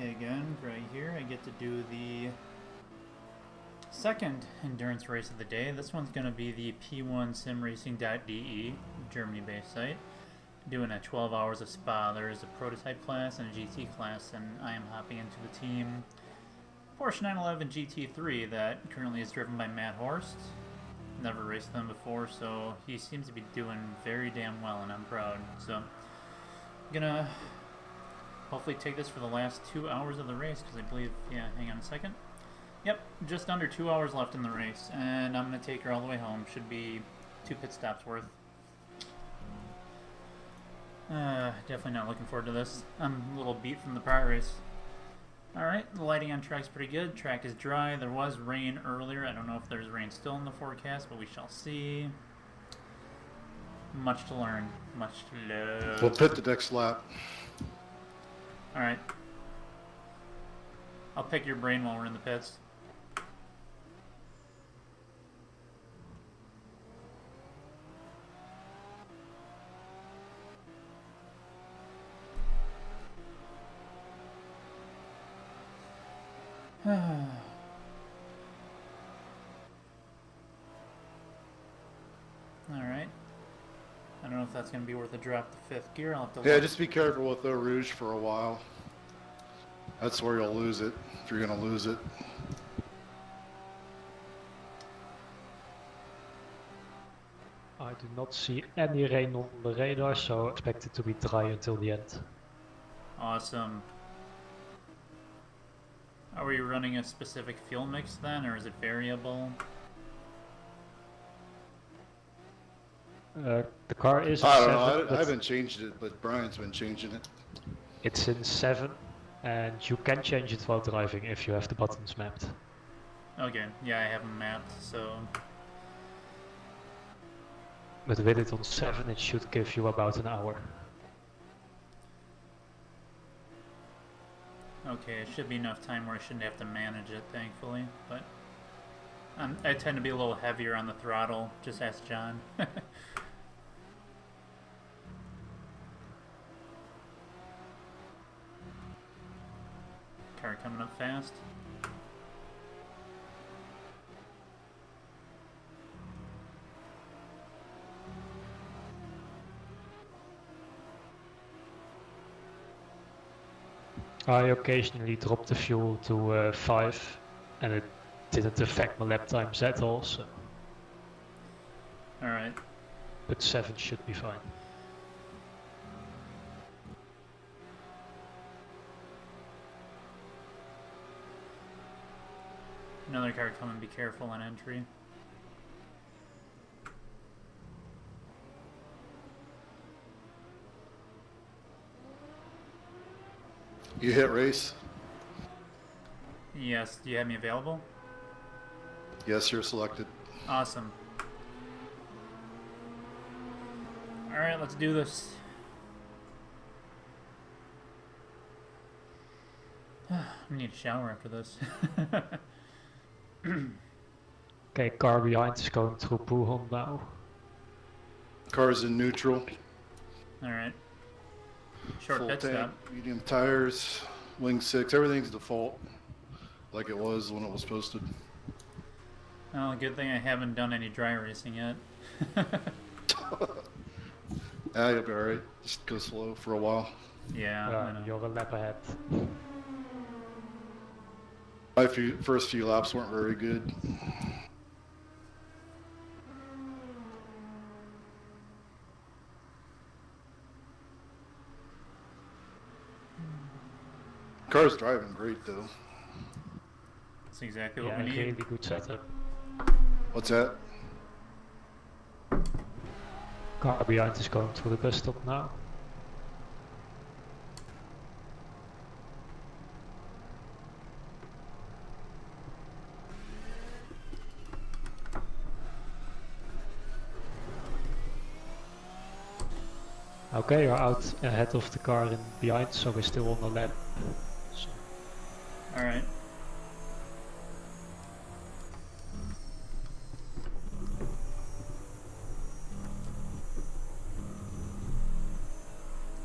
Hey again, right here. I get to do the second endurance race of the day. This one's going to be the P1simracing.de, Germany-based site. Doing a 12 hours of spa. There is a prototype class and a GT class, and I am hopping into the team Porsche 911 GT3 that currently is driven by Matt Horst. Never raced them before, so he seems to be doing very damn well, and I'm proud. So, I'm gonna hopefully take this for the last 2 hours of the race, because I believe, yeah, hang on a second. Yep, just under 2 hours left in the race, and I'm gonna take her all the way home. Should be 2 pit stops worth. Definitely not looking forward to this. I'm a little beat from the prior race. Alright, the lighting on track's pretty good. Track is dry. There was rain earlier. I don't know if there's rain still in the forecast, but we shall see. Much to learn. Much to learn. We'll pit the next lap. Alright. I'll pick your brain while we're in the pits. Alright. I don't know if that's going to be worth a drop to 5th gear. I'll have to Yeah, look. just be careful with Eau Rouge for a while. That's where you'll lose it, if you're going to lose it. I do not see any rain on the radar, so expect it to be dry until the end. Awesome. Are we running a specific fuel mix then, or is it variable? The car is I in don't 7, know, I but haven't changed it, but Brian's been changing it. it's in 7, and you can change it while driving if you have the buttons mapped. Okay, yeah, I have them mapped, so... But with it on 7, it should give you about an hour. Okay, it should be enough time where I shouldn't have to manage it, thankfully, but... I tend to be a little heavier on the throttle, just ask John. Car coming up fast. I occasionally dropped the fuel to 5, and it didn't affect my lap times at all, so. Alright. But 7 should be fine. Another car coming, be careful on entry. You hit race? Yes, do you have me available? Yes, you're selected. Awesome. Alright, let's do this. I need a shower after this. Okay, car behind is going through Pujon now. Car's in neutral. Alright. Short Full pit tank, stop. medium tires, wing 6, everything's default. Like it was when it was posted. Well, good thing I haven't done any dry racing yet. You'll be alright. Just go slow for a while. Yeah, I know. You're a lap ahead. My first few laps weren't very good. Car's driving great though. That's exactly what Yeah, we need. really good setup. What's that? Car behind is going through the bus stop now. Okay, you're out ahead of the car in behind, so we're still on the lap. So. Alright.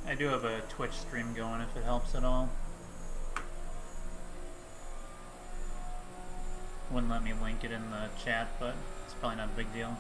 I do have a Twitch stream going if it helps at all. wouldn't let me link it in the chat, but it's probably not a big deal.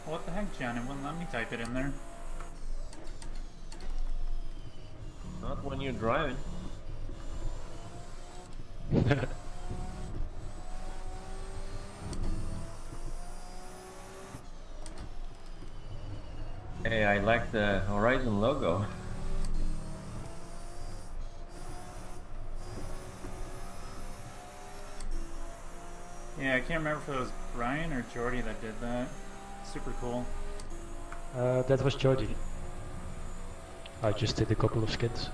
What the heck, John? It wouldn't let me type it in there. Not when you're driving. Hey, I like the Horizon logo. Yeah, I can't remember if it was Brian or Jordy that did that. Super cool. That was Jordi. I just did a couple of skins.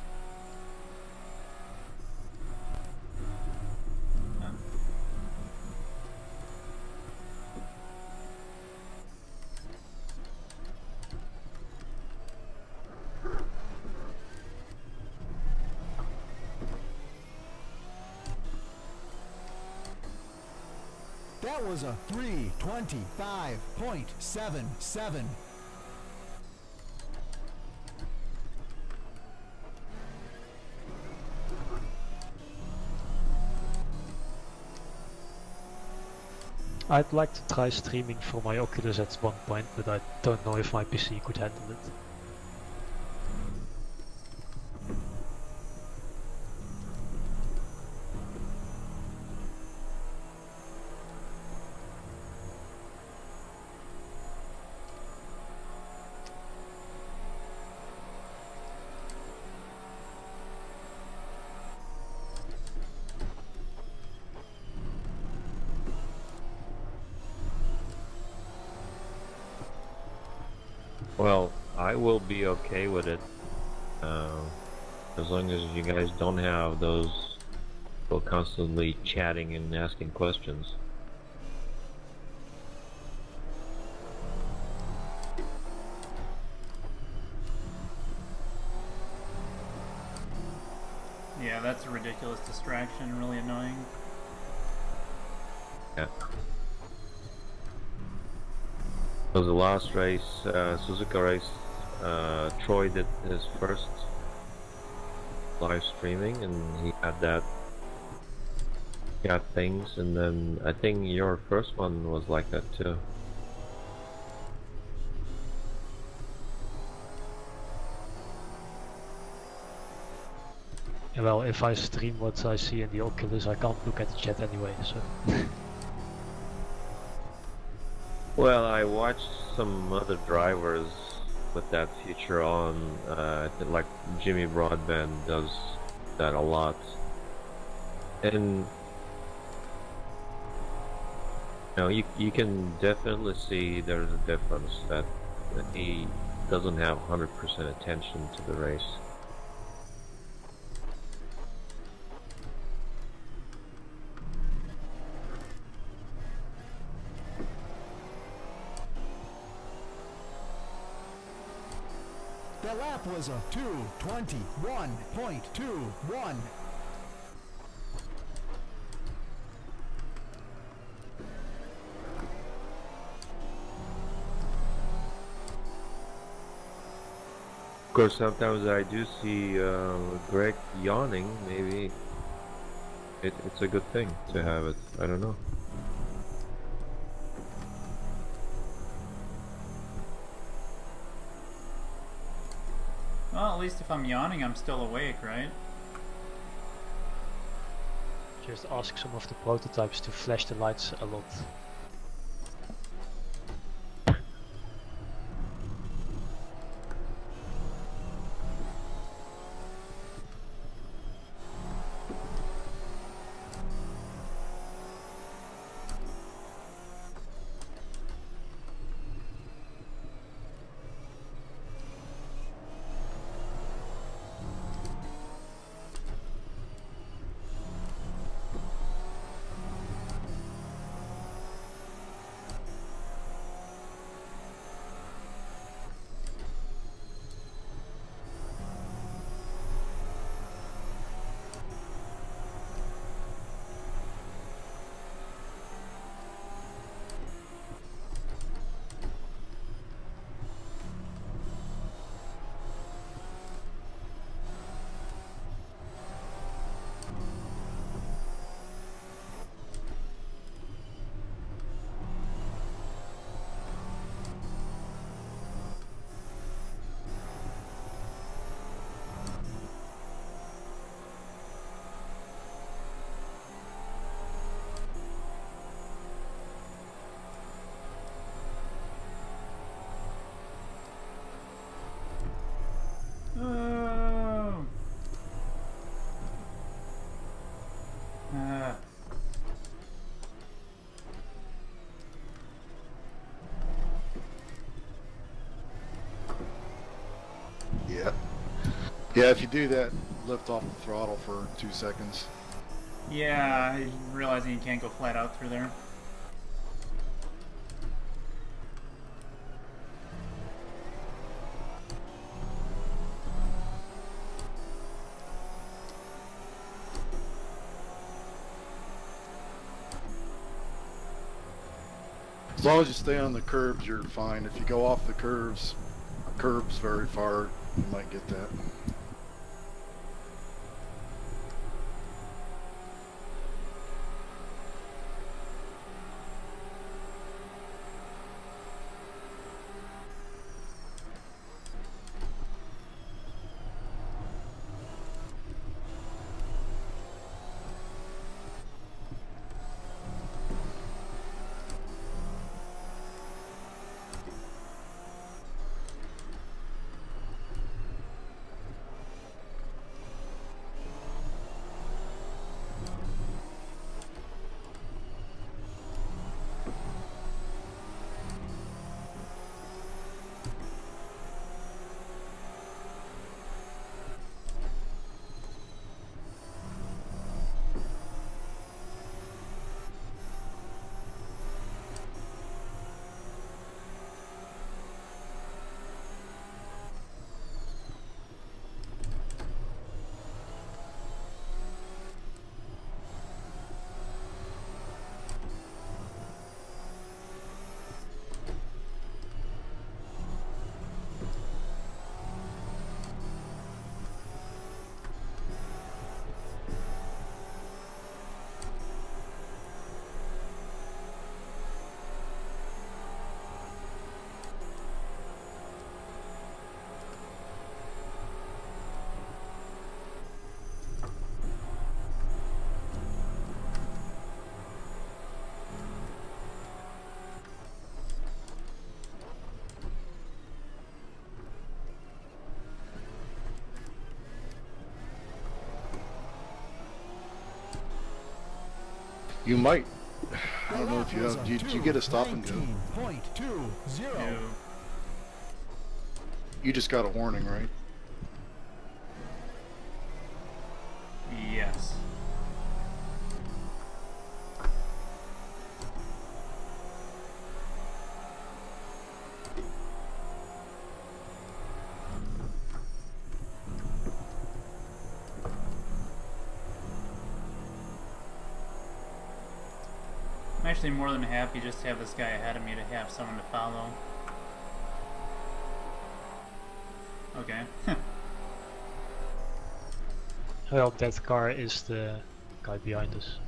That was a 3:25.77. I'd like to try streaming from my Oculus at one point, but I don't know if my PC could handle it. Well, I will be okay with it, as long as you guys don't have those people constantly chatting and asking questions. Yeah, that's a ridiculous distraction, really annoying. Yeah. It was the last race, Suzuka race. Troy did his first live streaming, and he had that things, and then I think your first one was like that too. Well, if I stream what I see in the Oculus, I can't look at the chat anyway, so... Well, I watched some other drivers with that feature on. I think like Jimmy Broadbent does that a lot, and you know, you can definitely see there's a difference that he doesn't have 100% attention to the race. The lap was a 2:21.21. Of course, sometimes I do see Greg yawning. Maybe it's a good thing to have it. I don't know. Well, at least if I'm yawning, I'm still awake, right? Just ask some of the prototypes to flash the lights a lot. Yeah, if you do that, lift off the throttle for 2 seconds. Yeah, I'm realizing you can't go flat out through there. As long as you stay on the curbs, you're fine. If you go off the curbs very far, you might get that. You might. I don't know if you have. Do you get a stop and go? 19.20. No. You just got a warning, right? Yes. I'm actually more than happy just to have this guy ahead of me to have someone to follow. Okay. Well, that car is the guy behind us.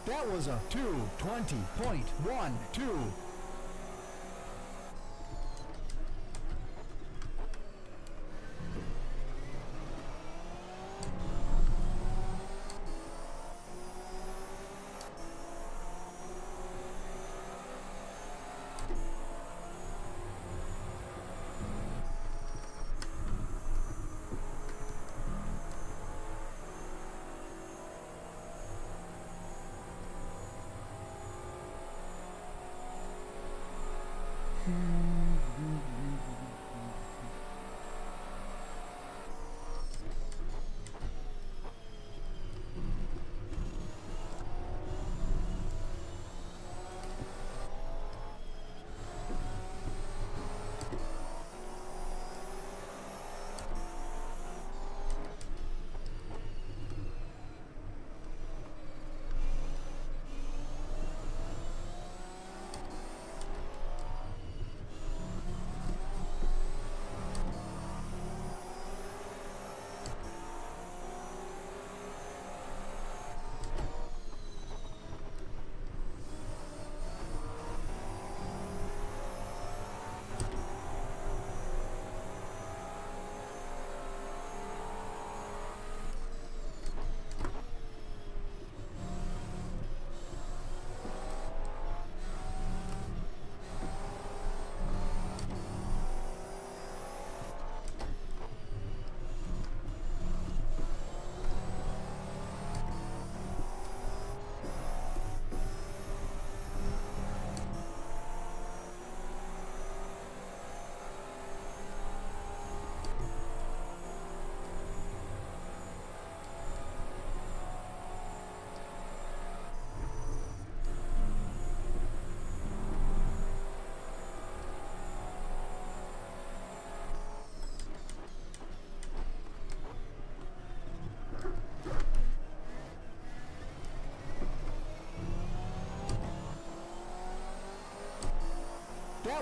That was a 2:20.12.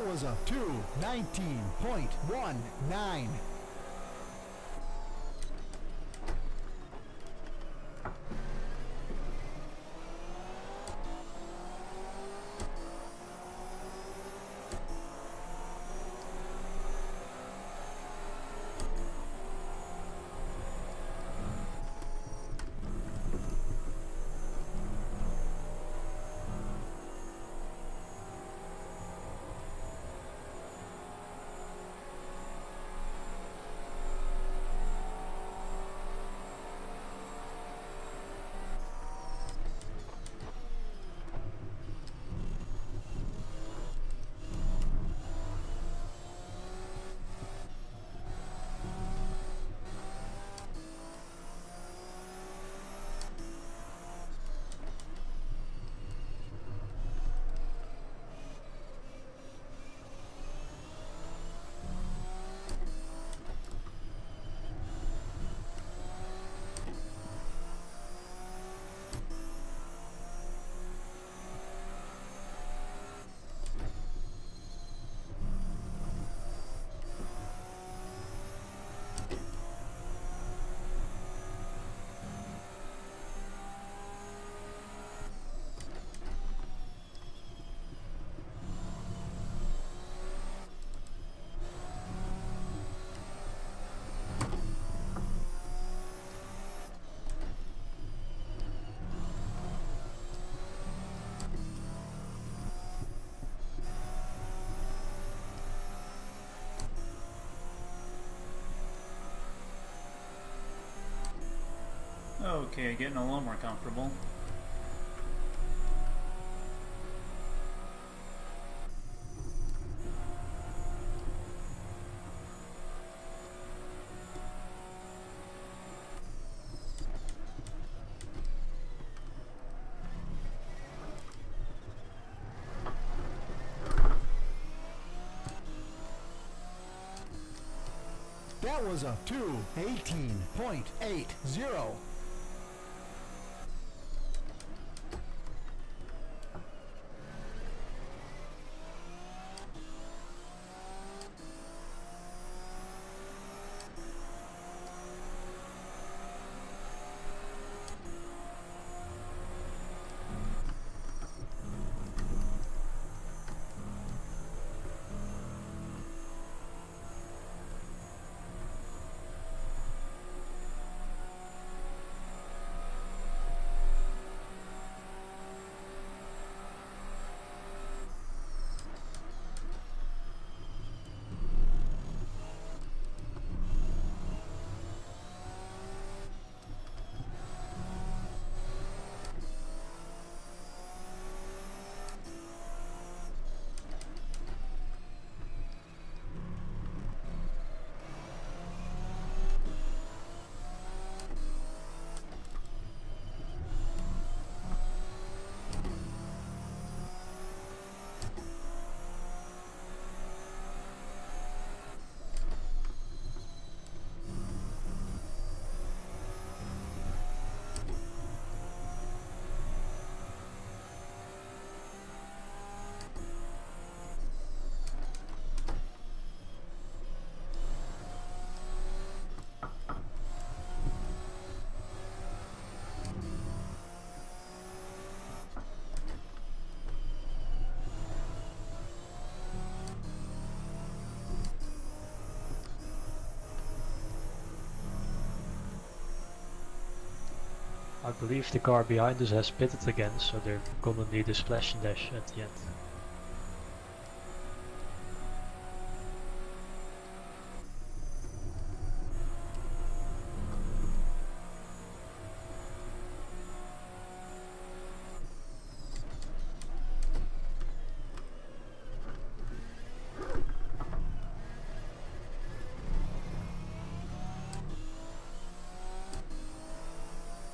That was a 2:19.19. Okay, getting a little more comfortable. That was a 2:18.80. I believe the car behind us has pitted again, so they're gonna need a splash and dash at the end.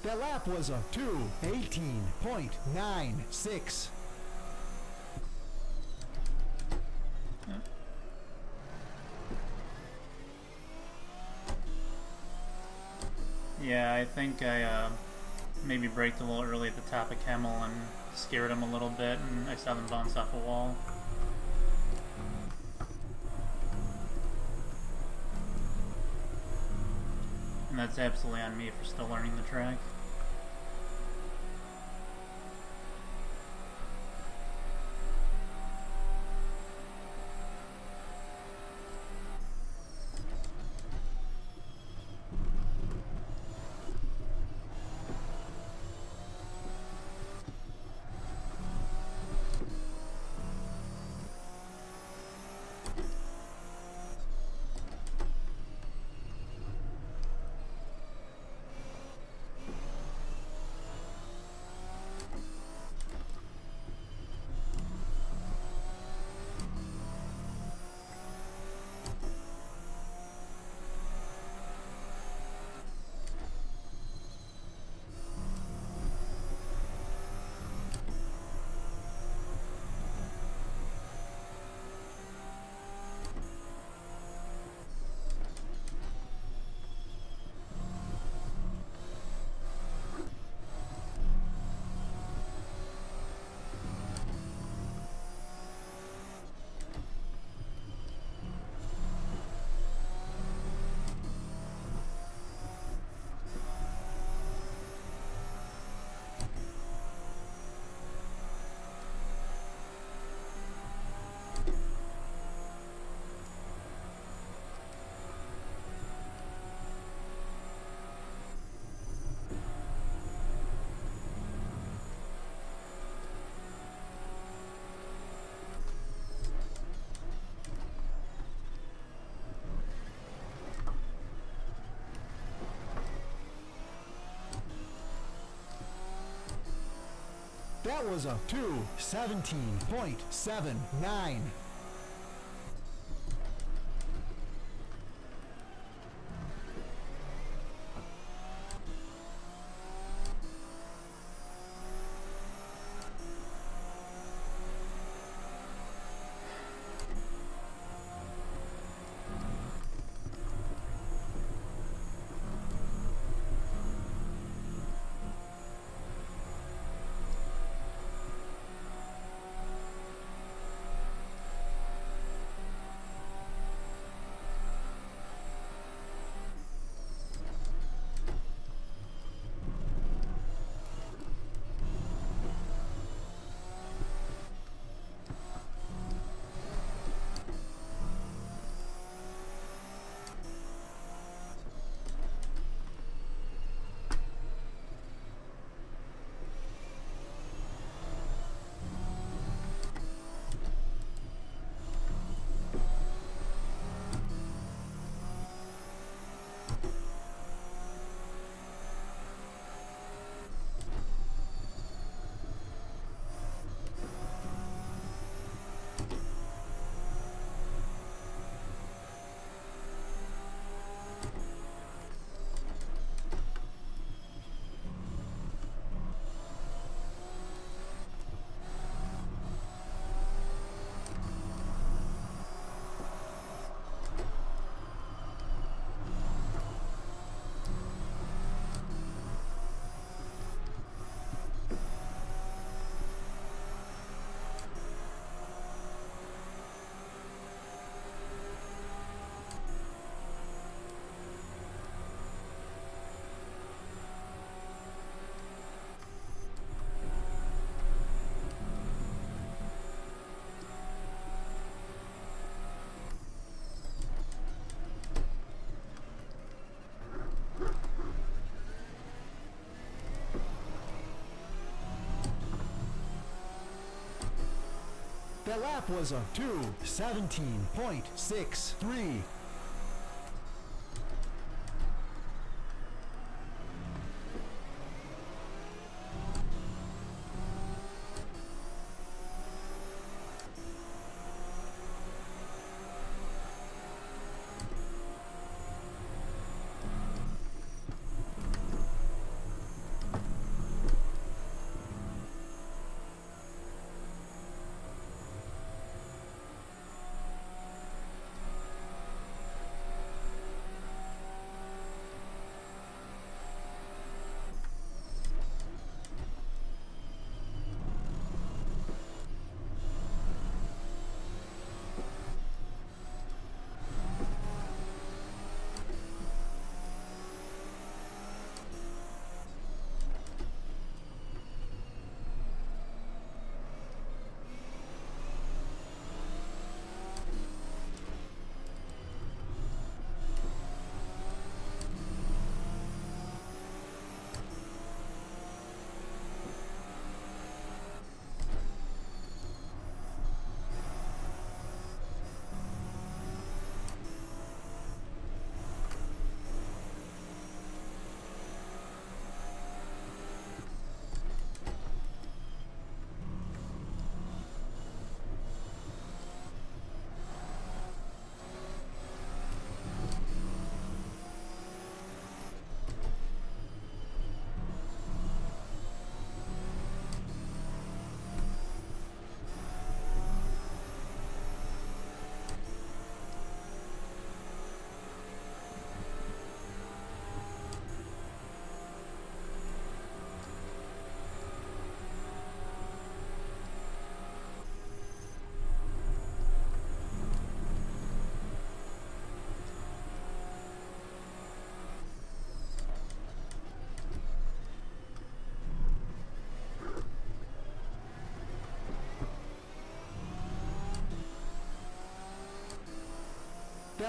That lap was a 2:18.96. Yeah, I think I maybe braked a little early at the top of Kemmel and scared him a little bit, and I saw them bounce off a wall. That's absolutely on me for still learning the track. That was a 2:17.79. That lap was a 2:17.63.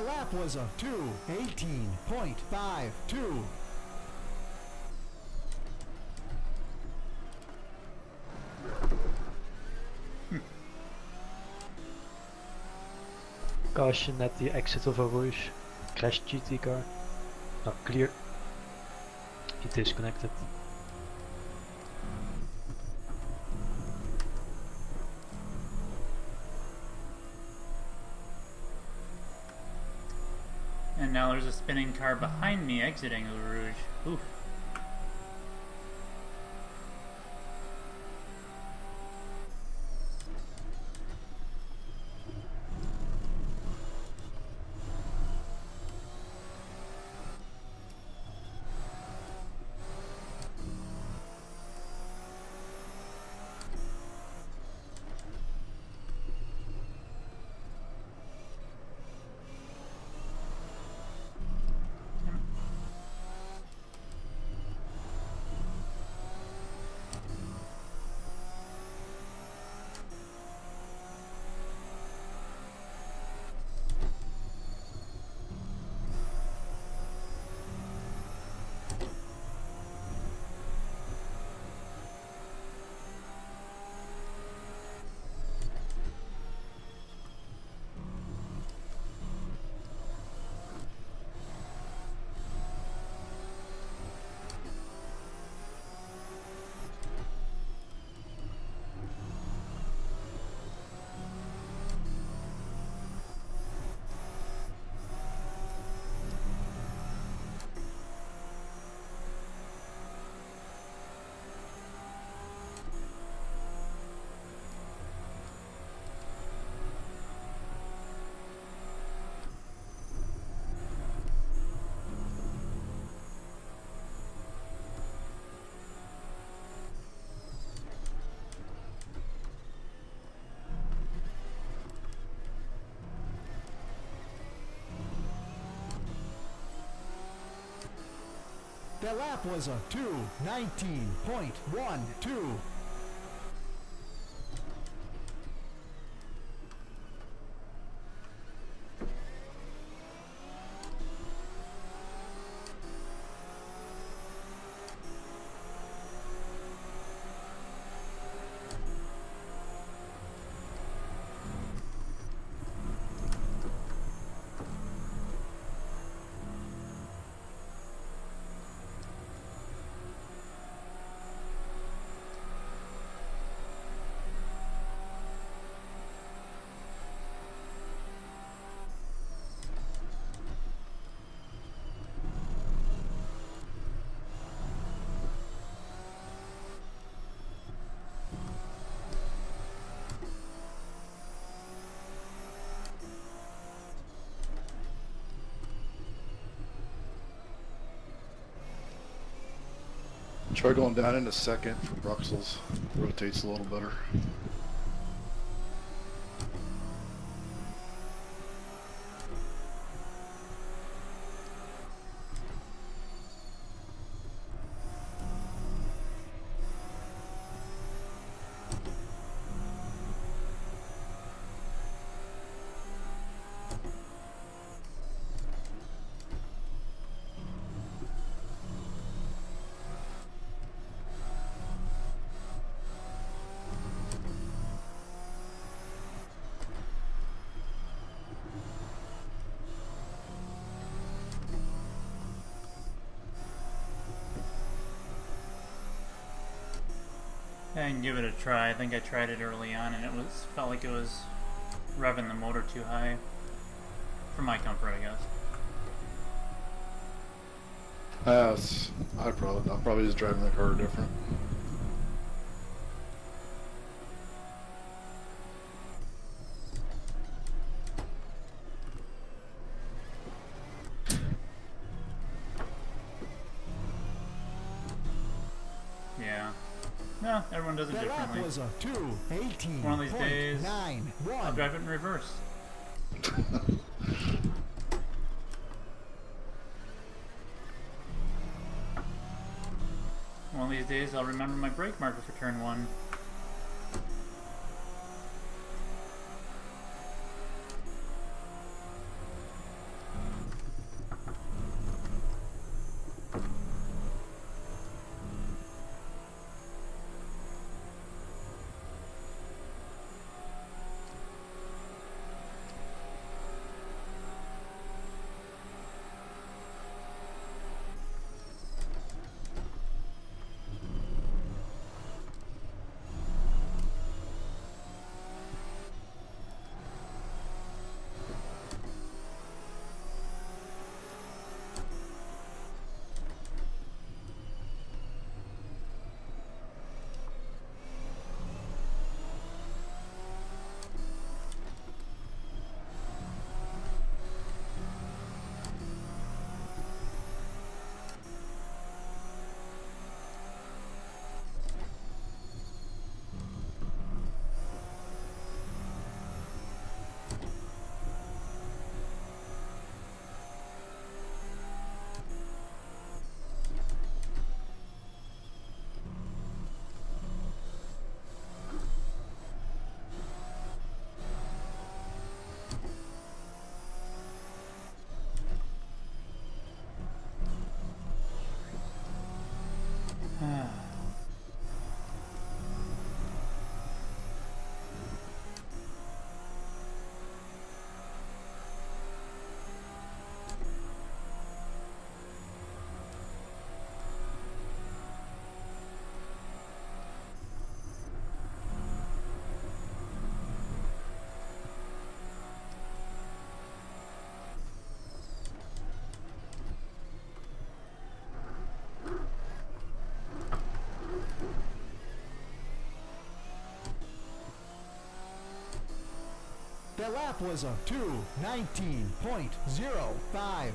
The lap was a 2:18.52. Caution at the exit of a Rouge. Crashed GT car. Not clear. He disconnected. And now there's a spinning car behind me exiting the Rouge. Oof. The lap was a 2:19.12. Try going down into second from Bruxelles. Rotates a little better. I can give it a try. I think I tried it early on and felt like it was revving the motor too high. For my comfort, I guess. I'm probably just driving the car different. Yeah. No, everyone does it The lap differently. was a 2:18.91. One of these days, I'll drive it in reverse. One of these days, I'll remember my brake marker for turn 1. That lap was a 2:19.05.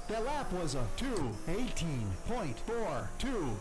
That lap was a 2:18.42.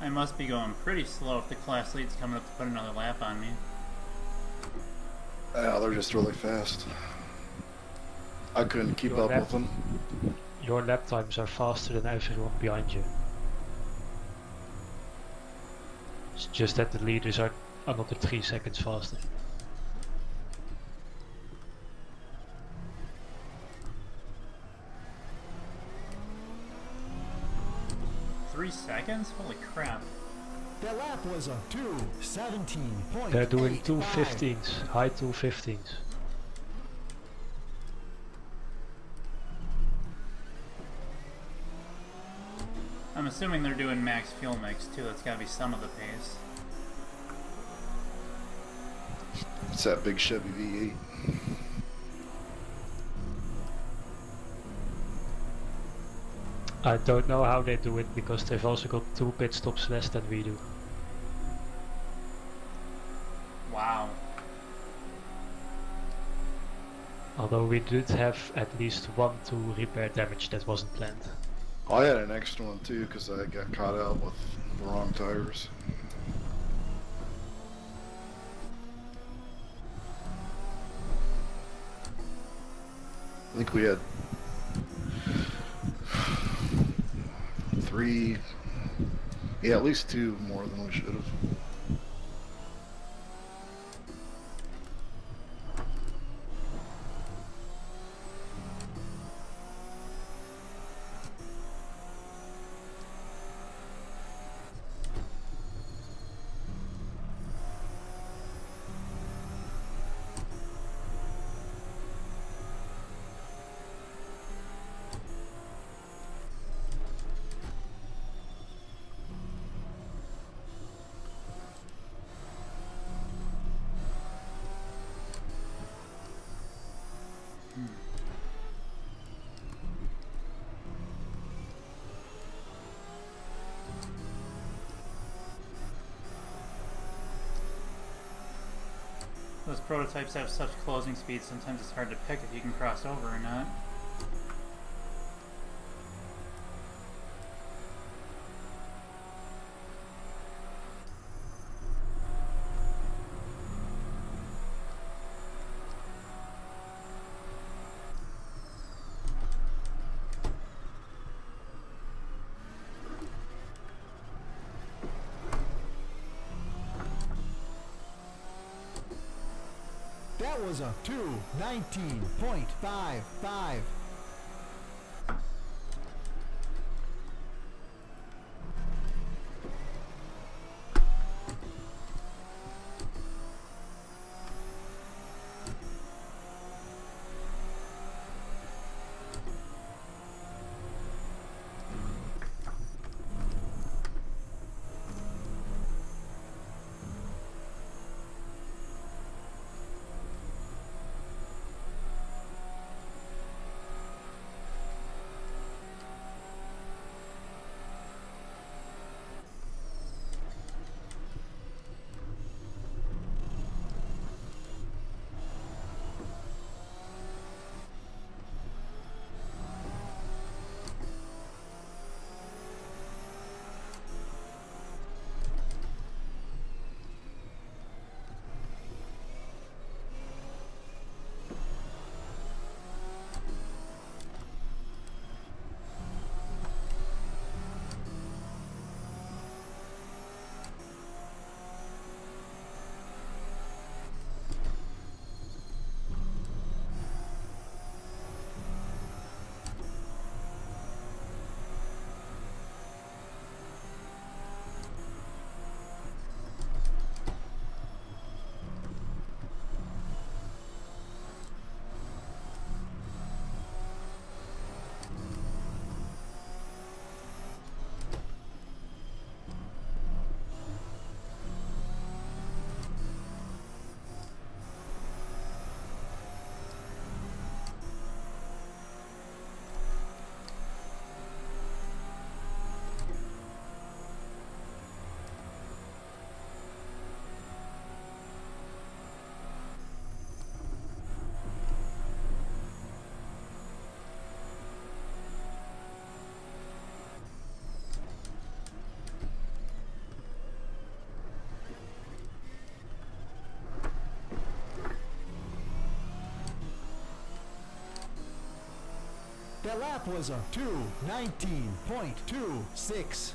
I must be going pretty slow if the class lead's coming up to put another lap on me. Yeah, they're just really fast. I couldn't keep Your up lap- with them. Your lap times are faster than everyone behind you. It's just that the leaders are another 3 seconds faster. Three 3 seconds? Holy crap. That lap was a 2:17.85. They're doing 2:15s, high 2:15s. I'm assuming they're doing max fuel mix too. That's gotta be some of the pace. It's that big Chevy V8. I don't know how they do it because they've also got 2 pit stops less than we do. Wow. Although we did have at least 1 to repair damage that wasn't planned. I had an extra one too because I got caught out with the wrong tires. I think we had 3, yeah, at least 2 more than we should have. Those prototypes have such closing speed, sometimes it's hard to pick if you can cross over or not. That was a 2:19.55. That lap was a 2:19.26.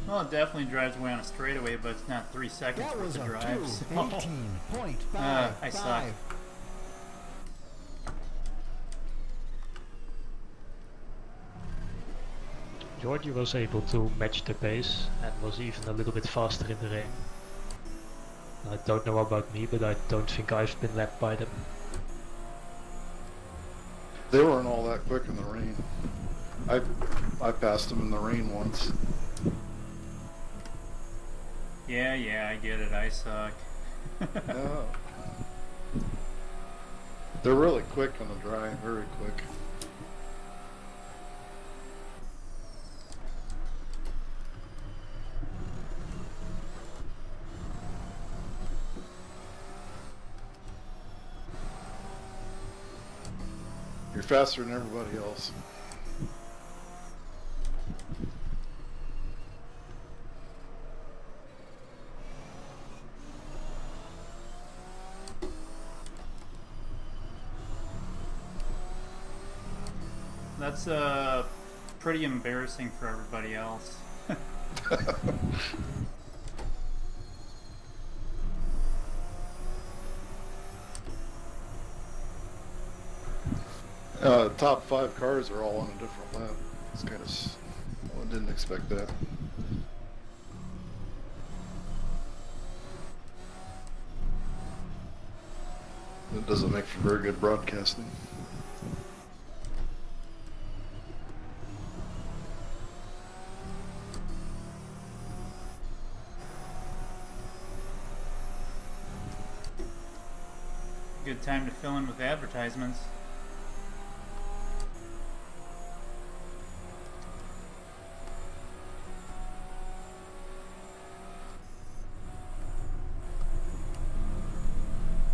Well, it definitely drives away on a straightaway, but it's not 3 seconds That worth was of a drive. So. 2:18.55. I suck. Georgie was able to match the pace and was even a little bit faster in the rain. I don't know about me, but I don't think I've been lapped by them. They weren't all that quick in the rain. I passed them in the rain once. Yeah, I get it. I suck. Yeah. They're really quick on the dry, very quick. You're faster than everybody else. That's pretty embarrassing for everybody else. Top 5 cars are all on a different lap. It's kind of, I didn't expect that. It doesn't make for very good broadcasting. Good time to fill in with advertisements.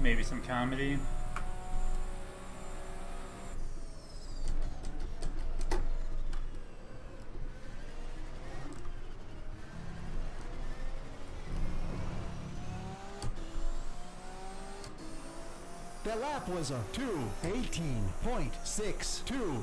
Maybe some comedy. The lap was a 2:18.62.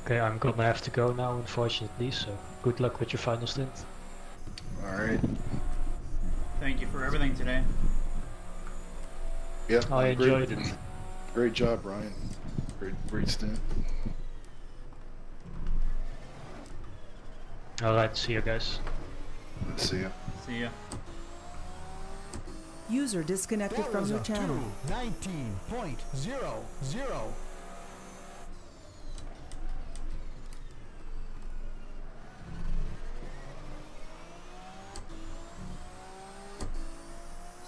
Okay, I'm gonna have to go now, unfortunately, so good luck with your final stint. Alright. Thank you for everything today. Yeah, I enjoyed it. Great job, Ryan. Great stint. Alright, see you guys. See ya. See ya. User disconnected That from was your a channel. 2:19.00.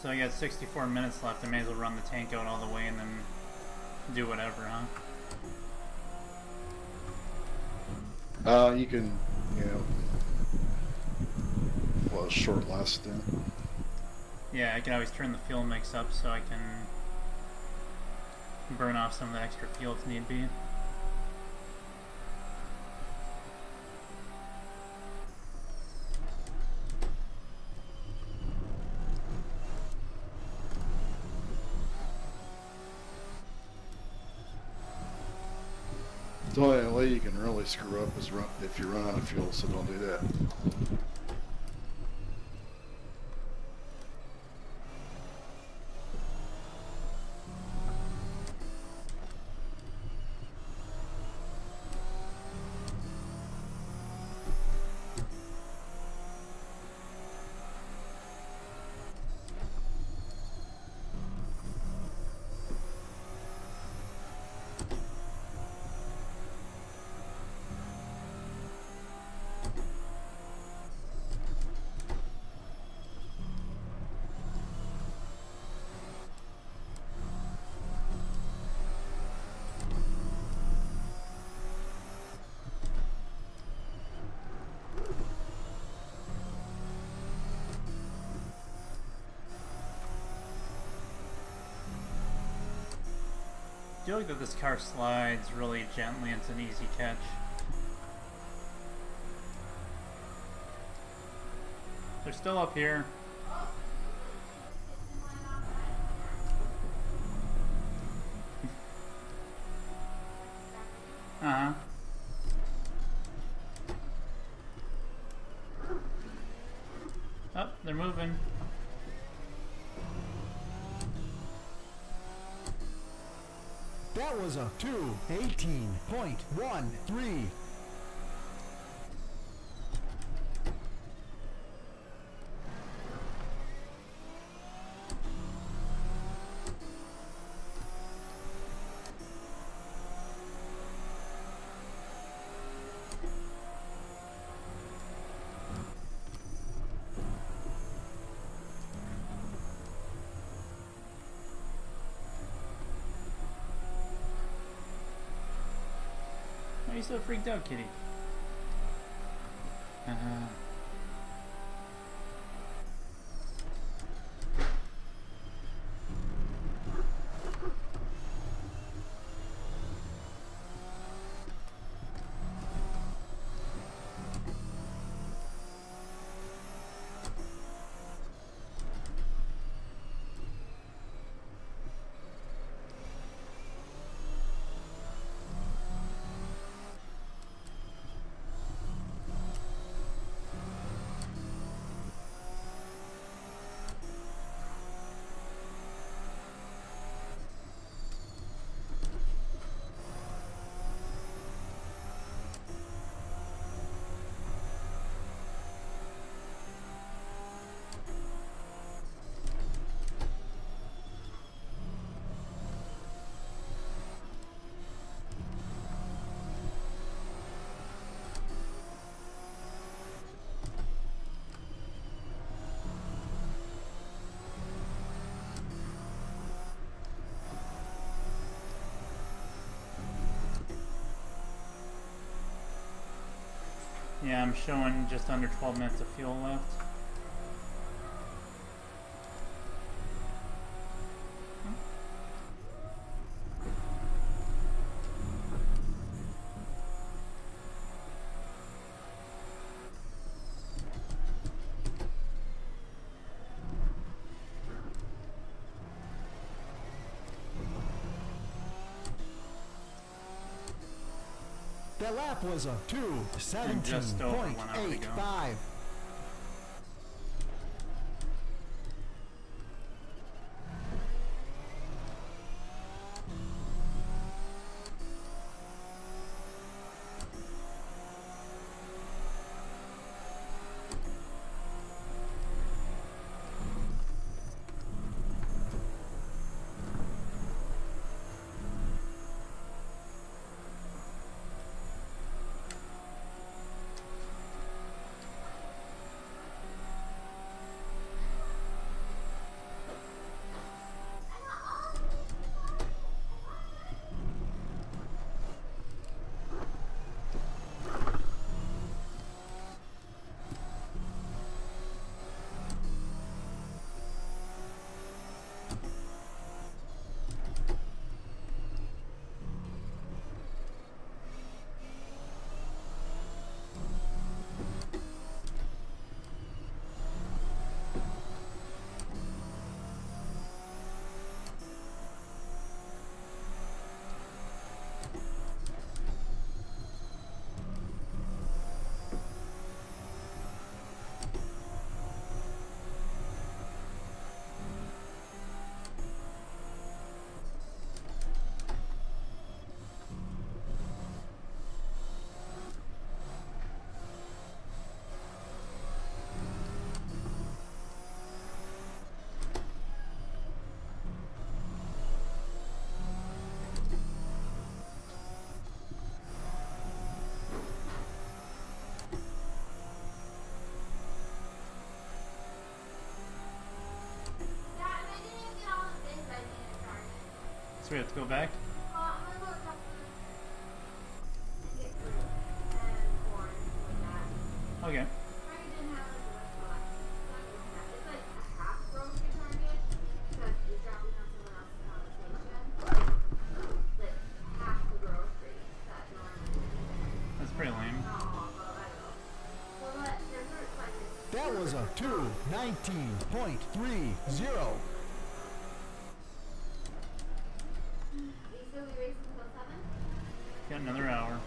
So I got 64 minutes left. I may as well run the tank out all the way and then do whatever, huh? You can, well, a short last stint. Yeah, I can always turn the fuel mix up so I can burn off some of the extra fuel if need be. The only way you can really screw up is if you run out of fuel, so don't do that. I feel like that this car slides really gently. It's an easy catch. They're still up here. Uh-huh. Oh, they're moving. That was a 2:18.13. Why are you so freaked out, kitty? Yeah, I'm showing just under 12 minutes of fuel left. That That lap was a And just over 1 hour to go. 2:17.85. So we have to go back? Okay. That's pretty lame. That was a 2:19.30. Got another hour.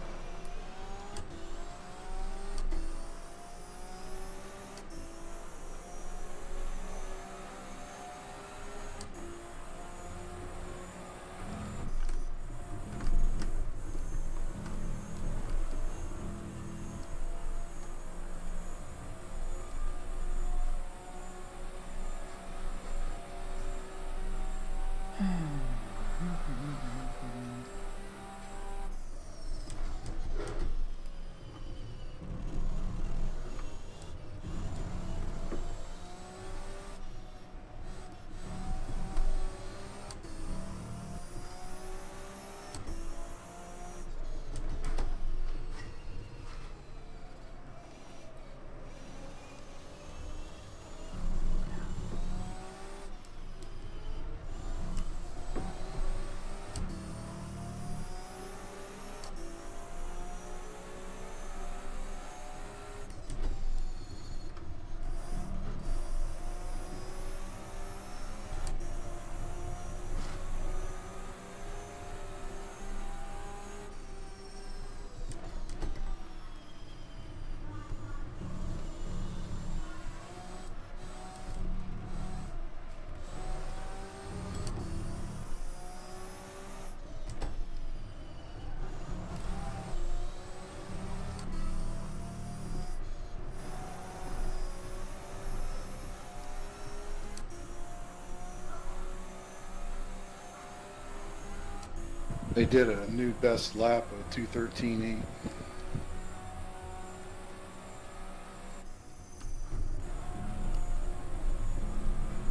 They did a new best lap of 2:13.8.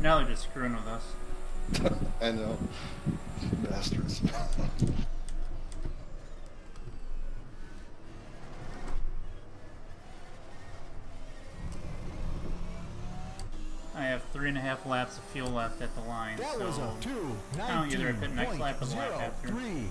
Now they're just screwing with us. I know. Bastards. I have 3.5 laps of fuel left at the line, That so was a I don't either pit next lap or the lap after. 2:19.03.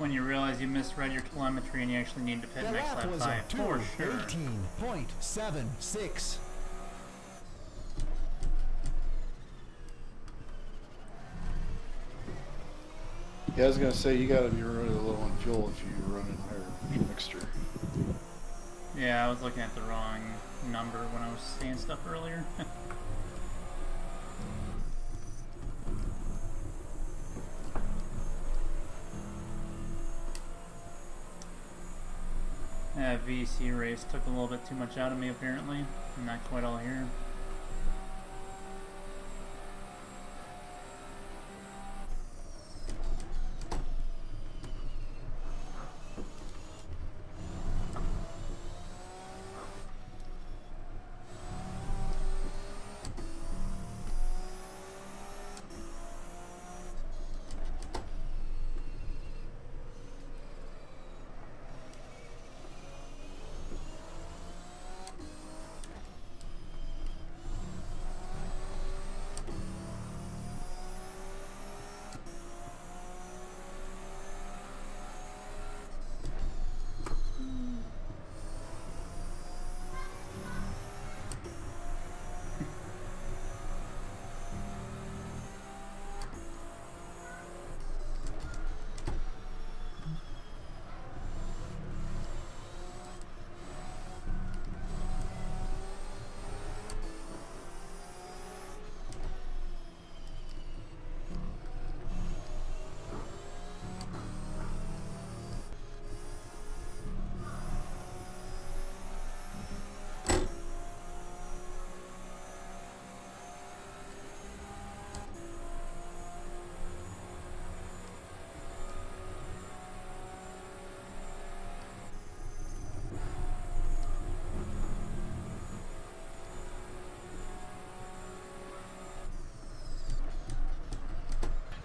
when you realize you misread your telemetry and you actually need to pit The next lap lap was by a for sure. 2:18.76. Yeah, I was gonna say you gotta be running a little on fuel if you're running higher mixture. Yeah, I was looking at the wrong number when I was saying stuff earlier. That VC race took a little bit too much out of me apparently. I'm not quite all here.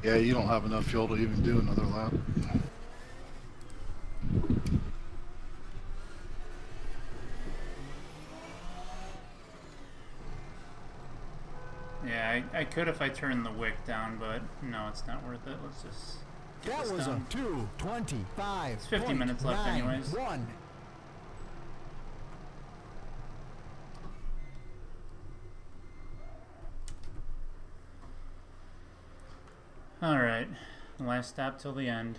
Yeah, you don't have enough fuel to even do another lap. Yeah, I could if I turned the wick down, but no, it's not worth it. Let's just get That this was a done. 2:25. It's 50 minutes left anyways. 1. Alright, last stop till the end.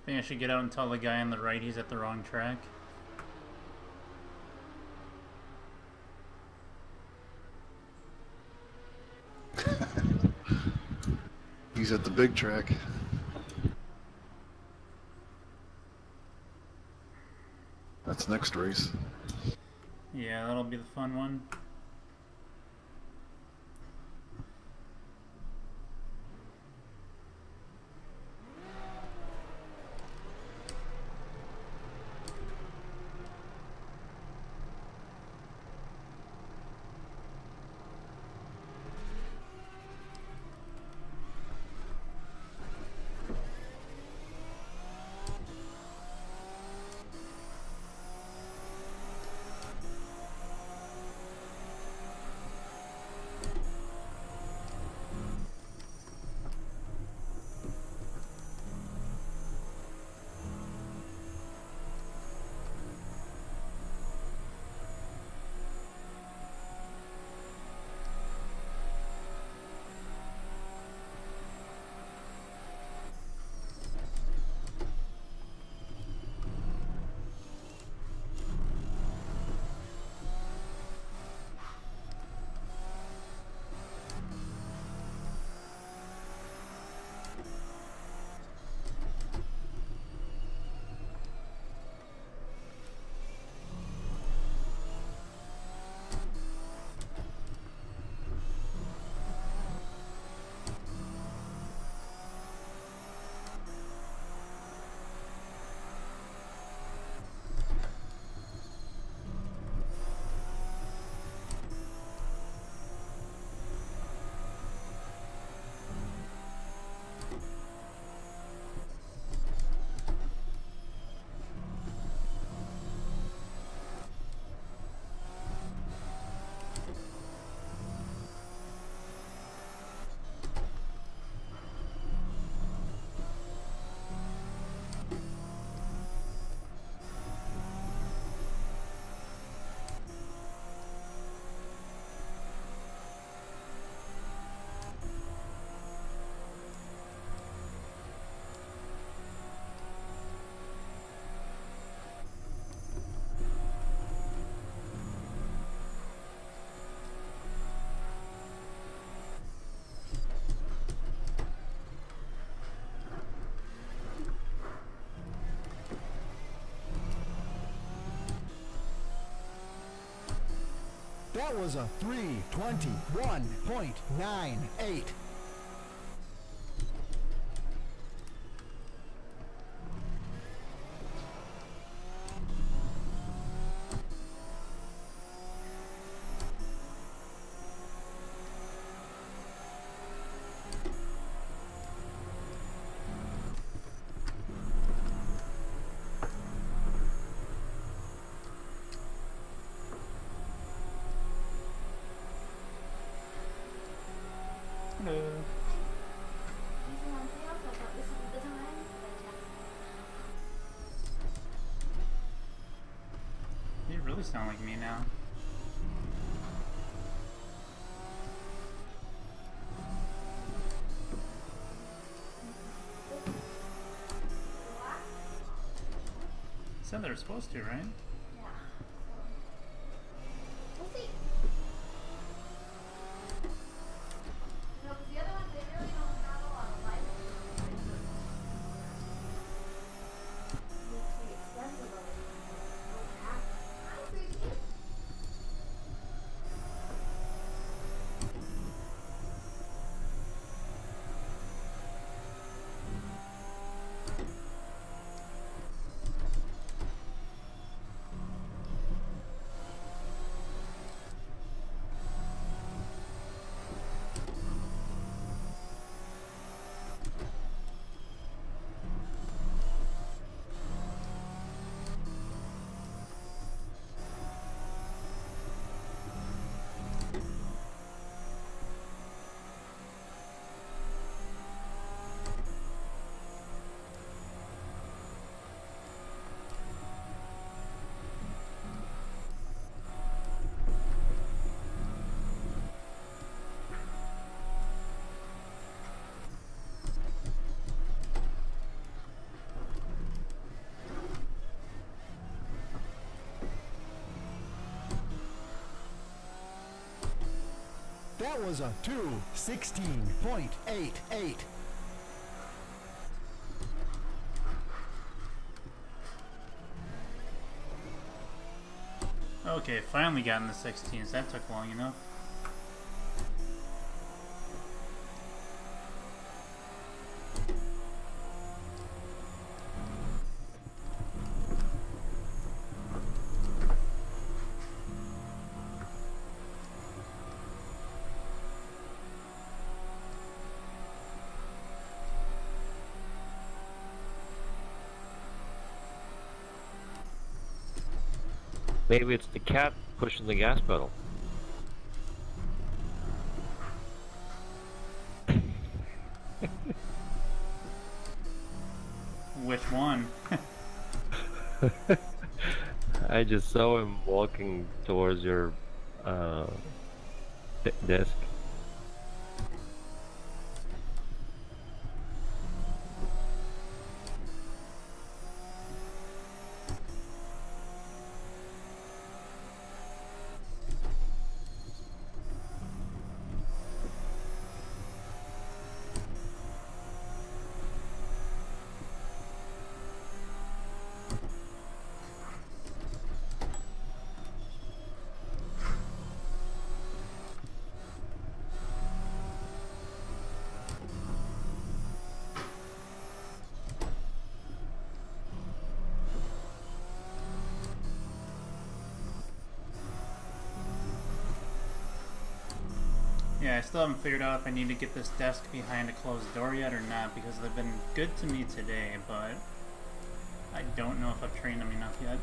I think I should get out and tell the guy on the right he's at the wrong track. He's at the big track. That's next race. Yeah, that'll be the fun one. That was a 3:21.98. Hello. You really sound like me now. Said they're supposed to, right? That was a 2:16.88. Okay, finally got in the 16s. That took long enough. Maybe it's the cat pushing the gas pedal. Which one? I just saw him walking towards your desk. Yeah, I still haven't figured out if I need to get this desk behind a closed door yet or not, because they've been good to me today, but I don't know if I've trained them enough yet.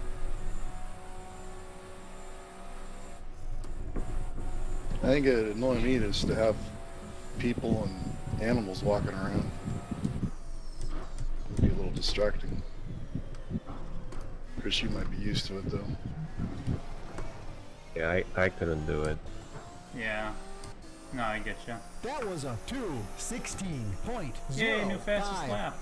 I think it annoying me is to have people and animals walking around. It'd be a little distracting. Chris, you might be used to it though. Yeah, I couldn't do it. Yeah. No, I get you. That was a 2:16.05. Yay, new fastest lap.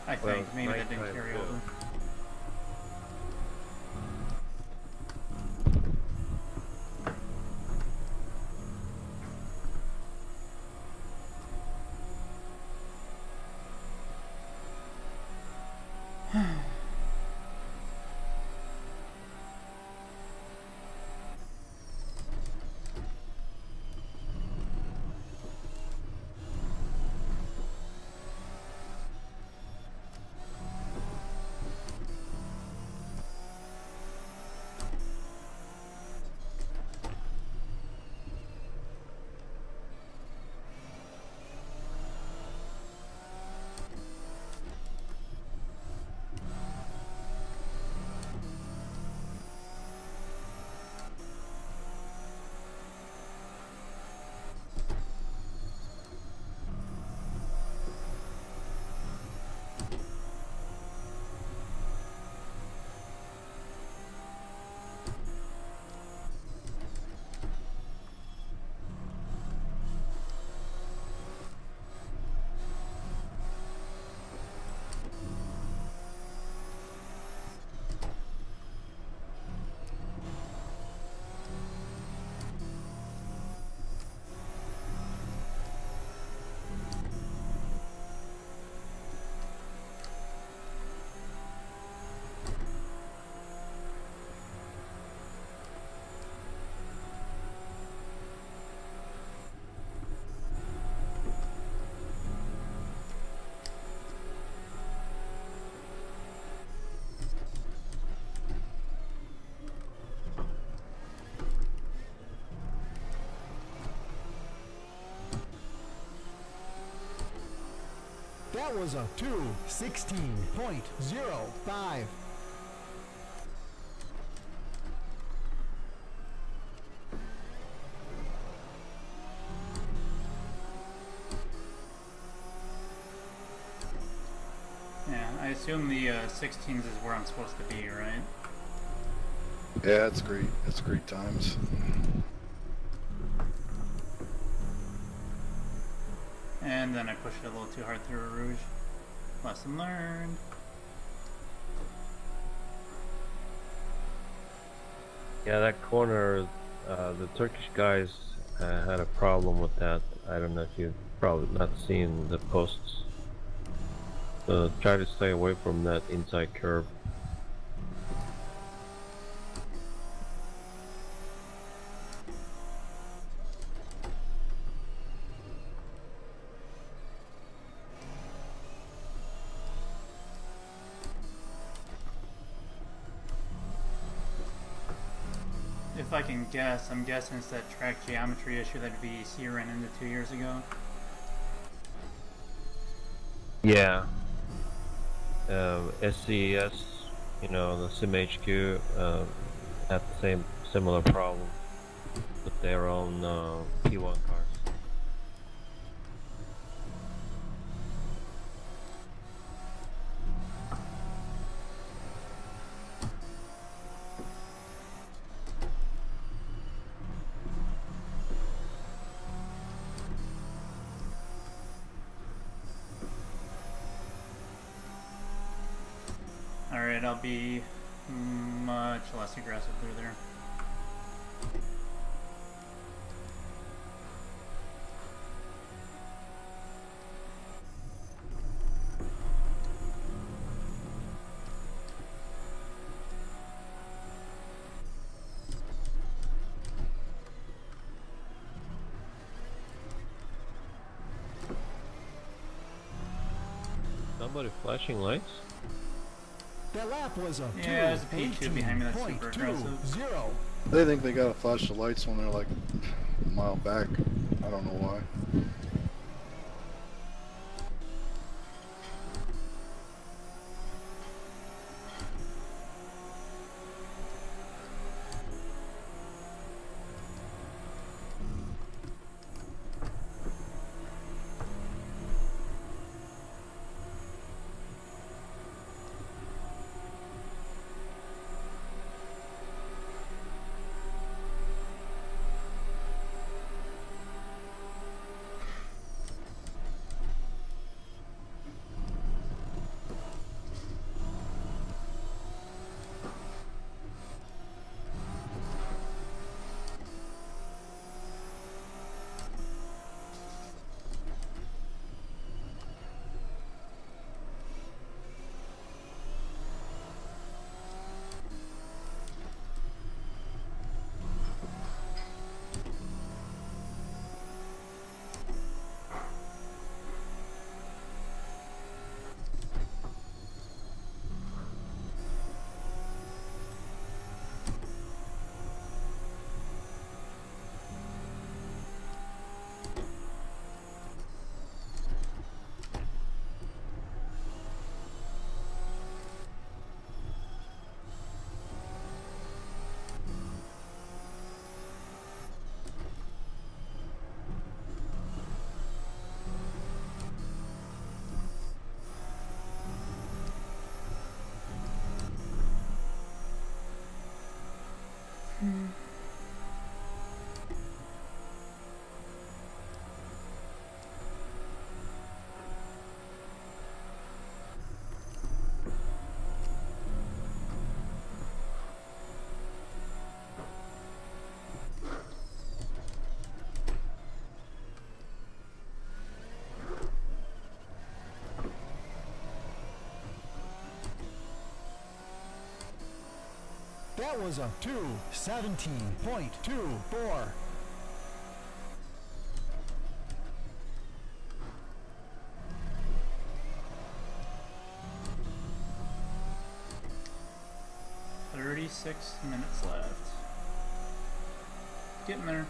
I think maybe that didn't carry over. That was a 2:16.05. Yeah, I assume the 16s is where I'm supposed to be, right? Yeah, it's great. It's great times. And then I pushed it a little too hard through a Rouge. Lesson learned. Yeah, that corner, the Turkish guys had a problem with that. I don't know if you've probably not seen the posts. Try to stay away from that inside curve. If I can guess, I'm guessing it's that track geometry issue that VEC ran into 2 years ago. Yeah. SCES, you know, the SimHQ, had the similar problem with their own P1 cars. Alright, I'll be much less aggressive through there. Somebody flashing lights? That lap was a Yeah, there's a P2 behind me that's super aggressive. 2:20. They think they gotta flash the lights when they're like a mile back. I don't know why. That was a 2:17.24. Six minutes left. Getting there.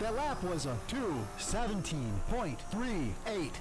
That lap was a 2:17.38.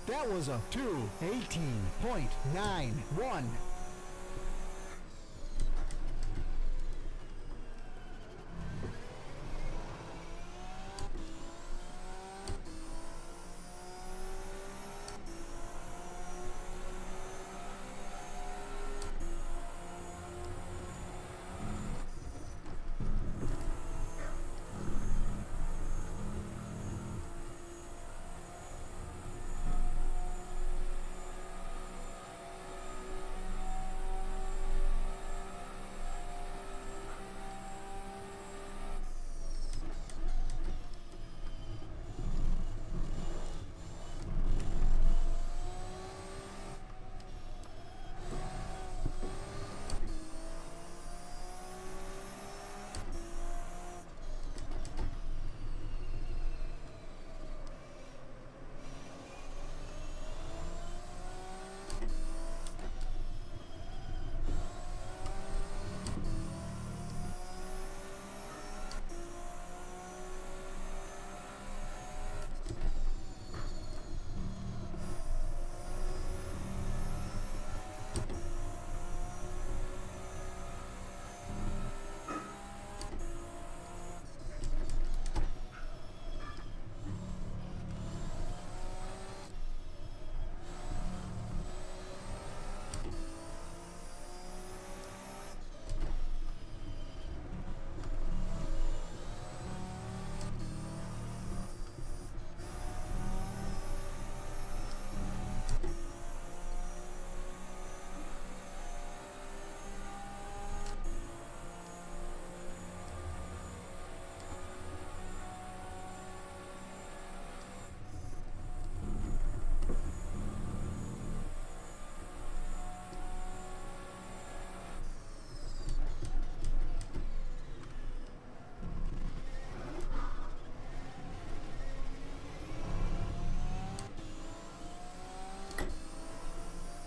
That was a 2:18.91.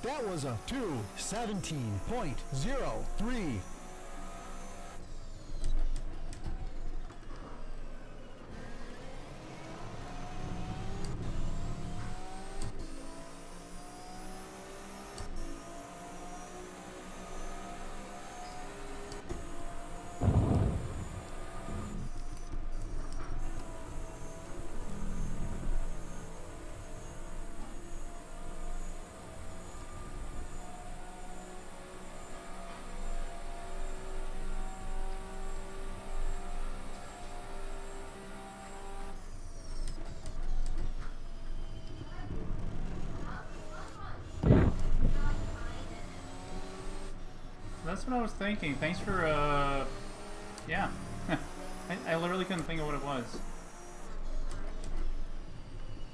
That was a 2:17.03. that's what I was thinking. Thanks for, yeah. I literally couldn't think of what it was.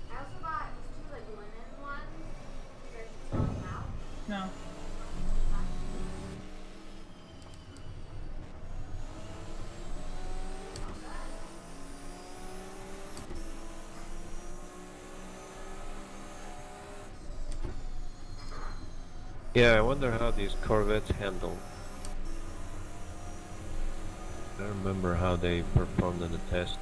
I also got these two like linen ones. You guys should swap them out. No. Yeah, I wonder how these Corvettes handle. I don't remember how they performed in the test.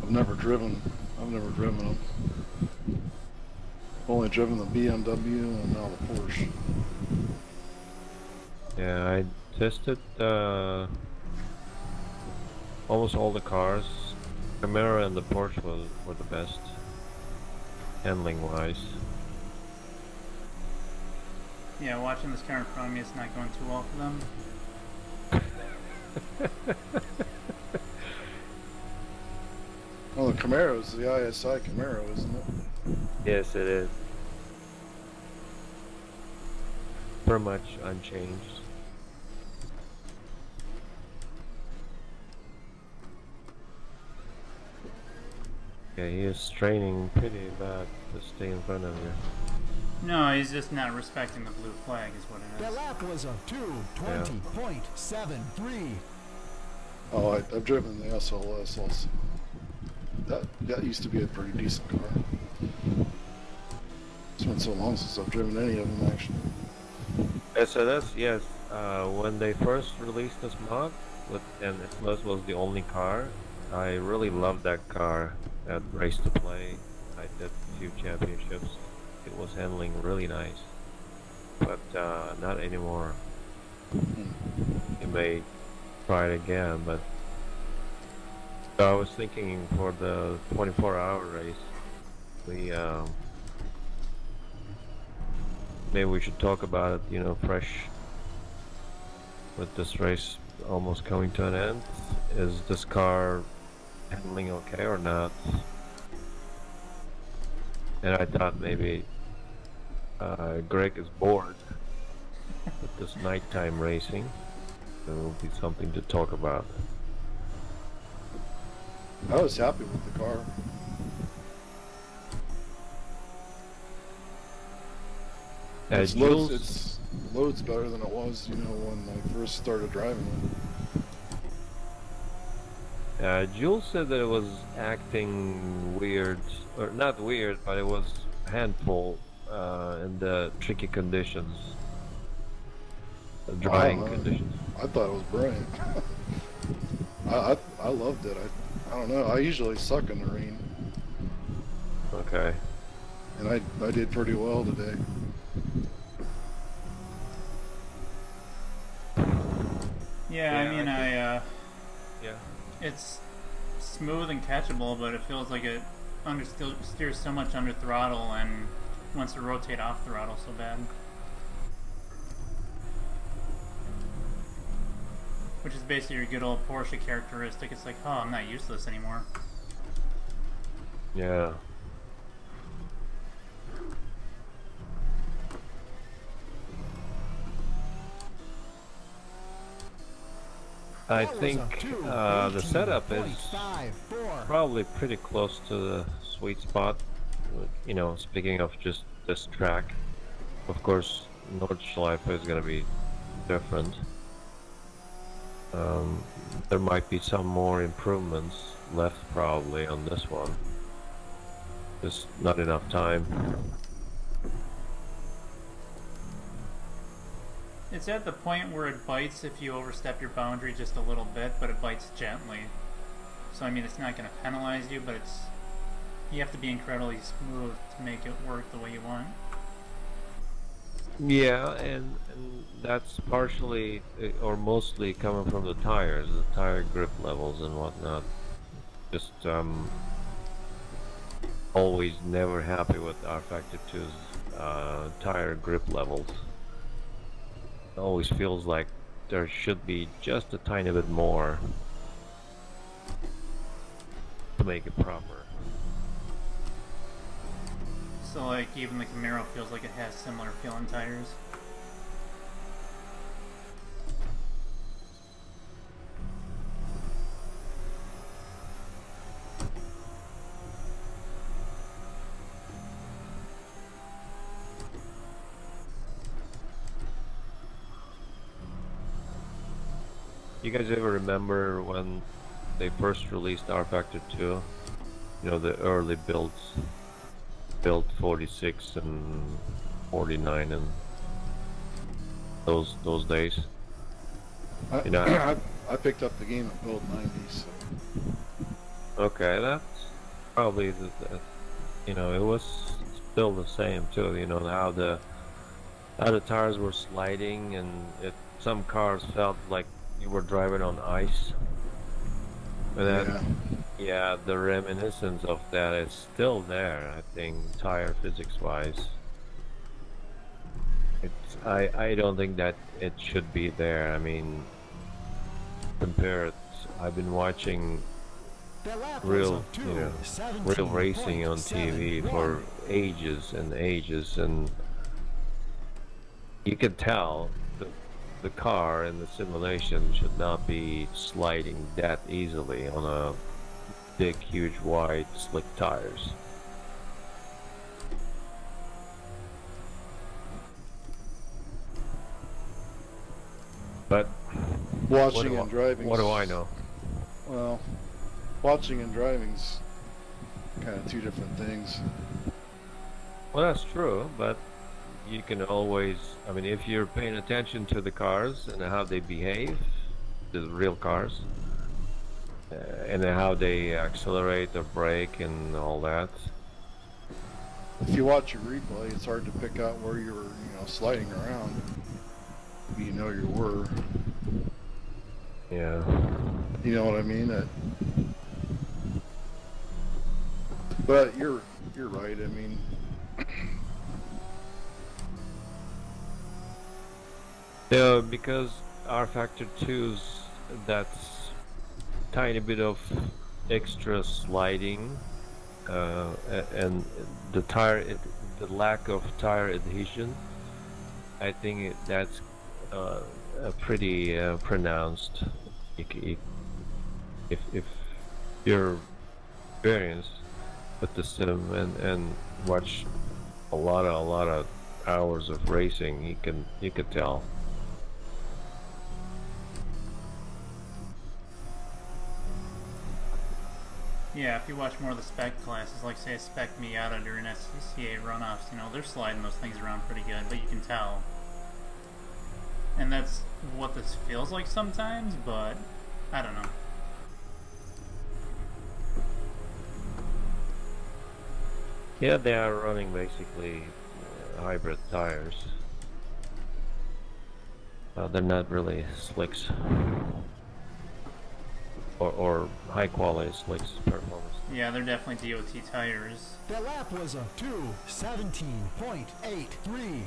I've never driven them. I've only driven the BMW and now the Porsche. Yeah, I tested almost all the cars. Camaro and the Porsche were the best, handling wise. Yeah, watching this car in front of me, it's not going too well for them. Well, the Camaro's the ISI Camaro, isn't it? Yes, it is. Pretty much unchanged. Yeah, he is straining pretty bad to stay in front of you. No, he's just not respecting the blue flag is what it That is. lap was a 2:20.73. Oh, I've driven the SLS also. That used to be a pretty decent car. It's been so long since I've driven any of them actually. SNS, yes. When they first released this mod, and SNS was the only car, I really loved that car at Race to Play. I did a few championships. It was handling really nice, but not anymore. You may try it again, but so I was thinking for the 24-hour race, we maybe we should talk about it, you know, fresh. With this race almost coming to an end, is this car handling okay or not? And I thought maybe Greg is bored with this nighttime racing. There will be something to talk about. I was happy with the car. It's loads better than it was, you know, when I first started driving it. Jules said that it was acting weird, or not weird, but it was handful in the tricky conditions, the drying conditions. I thought it was brilliant. I loved it. I don't know. I usually suck in the rain, Okay. and I did pretty well today. Yeah, I mean, yeah. it's smooth and catchable, but it feels like it steers so much under throttle and wants to rotate off throttle so bad. Which is basically your good old Porsche characteristic. It's like, oh, I'm not used to this anymore. Yeah. I think the setup is probably pretty close to the sweet spot. You know, speaking of just this track, of course, Nordschleife is going to be different. There might be some more improvements left probably on this one. Just not enough time. It's at the point where it bites if you overstep your boundary just a little bit, but it bites gently. So I mean, it's not going to penalize you, but you have to be incredibly smooth to make it work the way you want. Yeah, and that's partially or mostly coming from the tires, the tire grip levels and whatnot. Just always never happy with rFactor 2's tire grip levels. It always feels like there should be just a tiny bit more to make it proper. So like even the Camaro feels like it has similar feeling tires. You guys ever remember when they first released rFactor 2? You know, the early builds, build 46 and 49 and those days. I, You know, I picked up the game at build 90, so okay, that's probably you know, it was still the same too. You know how the tires were sliding and some cars felt like you were driving on ice. But that, yeah, the reminiscence of that is still there. I think tire physics wise, I don't think that it should be there. I mean, compared, I've been watching The lap was real, a you know, real racing on TV 2:17.71. for ages and ages, and you can tell the car in the simulation should not be sliding that easily on a big, huge, wide, slick tires. But watching and driving. what do I know? Well, watching and driving's kind of two different things. Well, that's true, but you can always, I mean, if you're paying attention to the cars and how they behave, the real cars, and how they accelerate or brake and all that. If you watch a replay, it's hard to pick out where you were, sliding around. You know you were. Yeah. You know what I mean? But you're right. I mean, Yeah, because rFactor 2's that's tiny bit of extra sliding, and the lack of tire adhesion. I think that's a pretty pronounced. If you're experienced with the sim and watch a lot of hours of racing, you can tell. Yeah, if you watch more of the spec classes, like say a spec Miata during SCCA runoffs, they're sliding those things around pretty good, but you can tell. And that's what this feels like sometimes, but I don't know. Yeah, they are running basically hybrid tires. They're not really slicks or high quality slicks performance. Yeah, they're definitely DOT tires. The lap was a 2:17.83.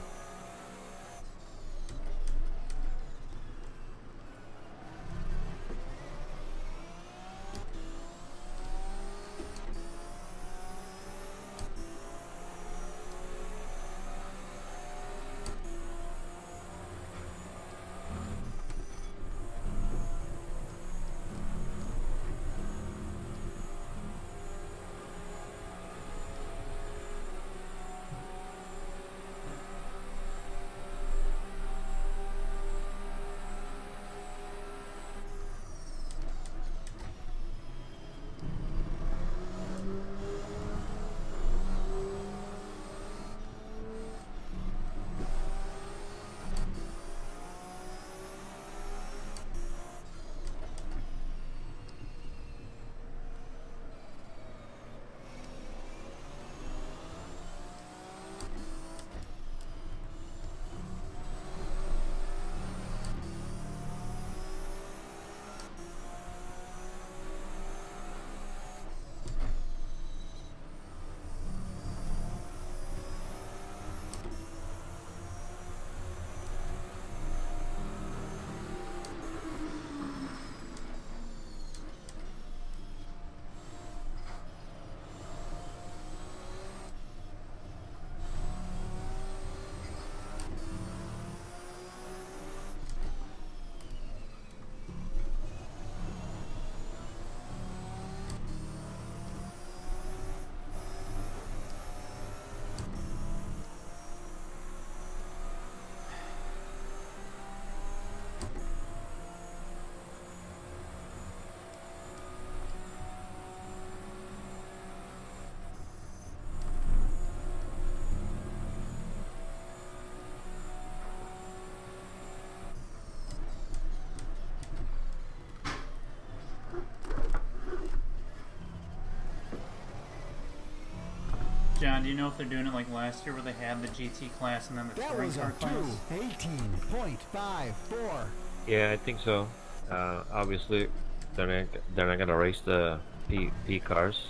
John, do you know if they're doing it like last year where they had the GT class and then the That touring was car a class? 2:18.54. Yeah, I think so. Obviously, they're not gonna race the P cars.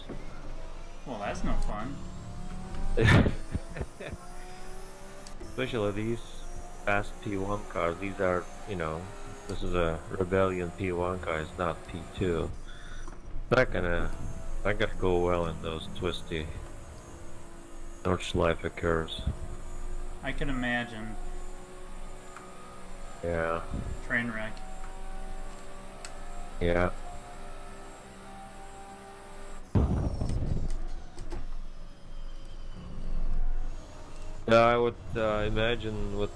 Well, that's no fun. Especially these fast P1 cars. These are, this is a rebellion P1 car. It's not P2. Not gonna go well in those twisty Nordschleife curves. I can imagine. Yeah, Train wreck. yeah. Yeah, I would imagine with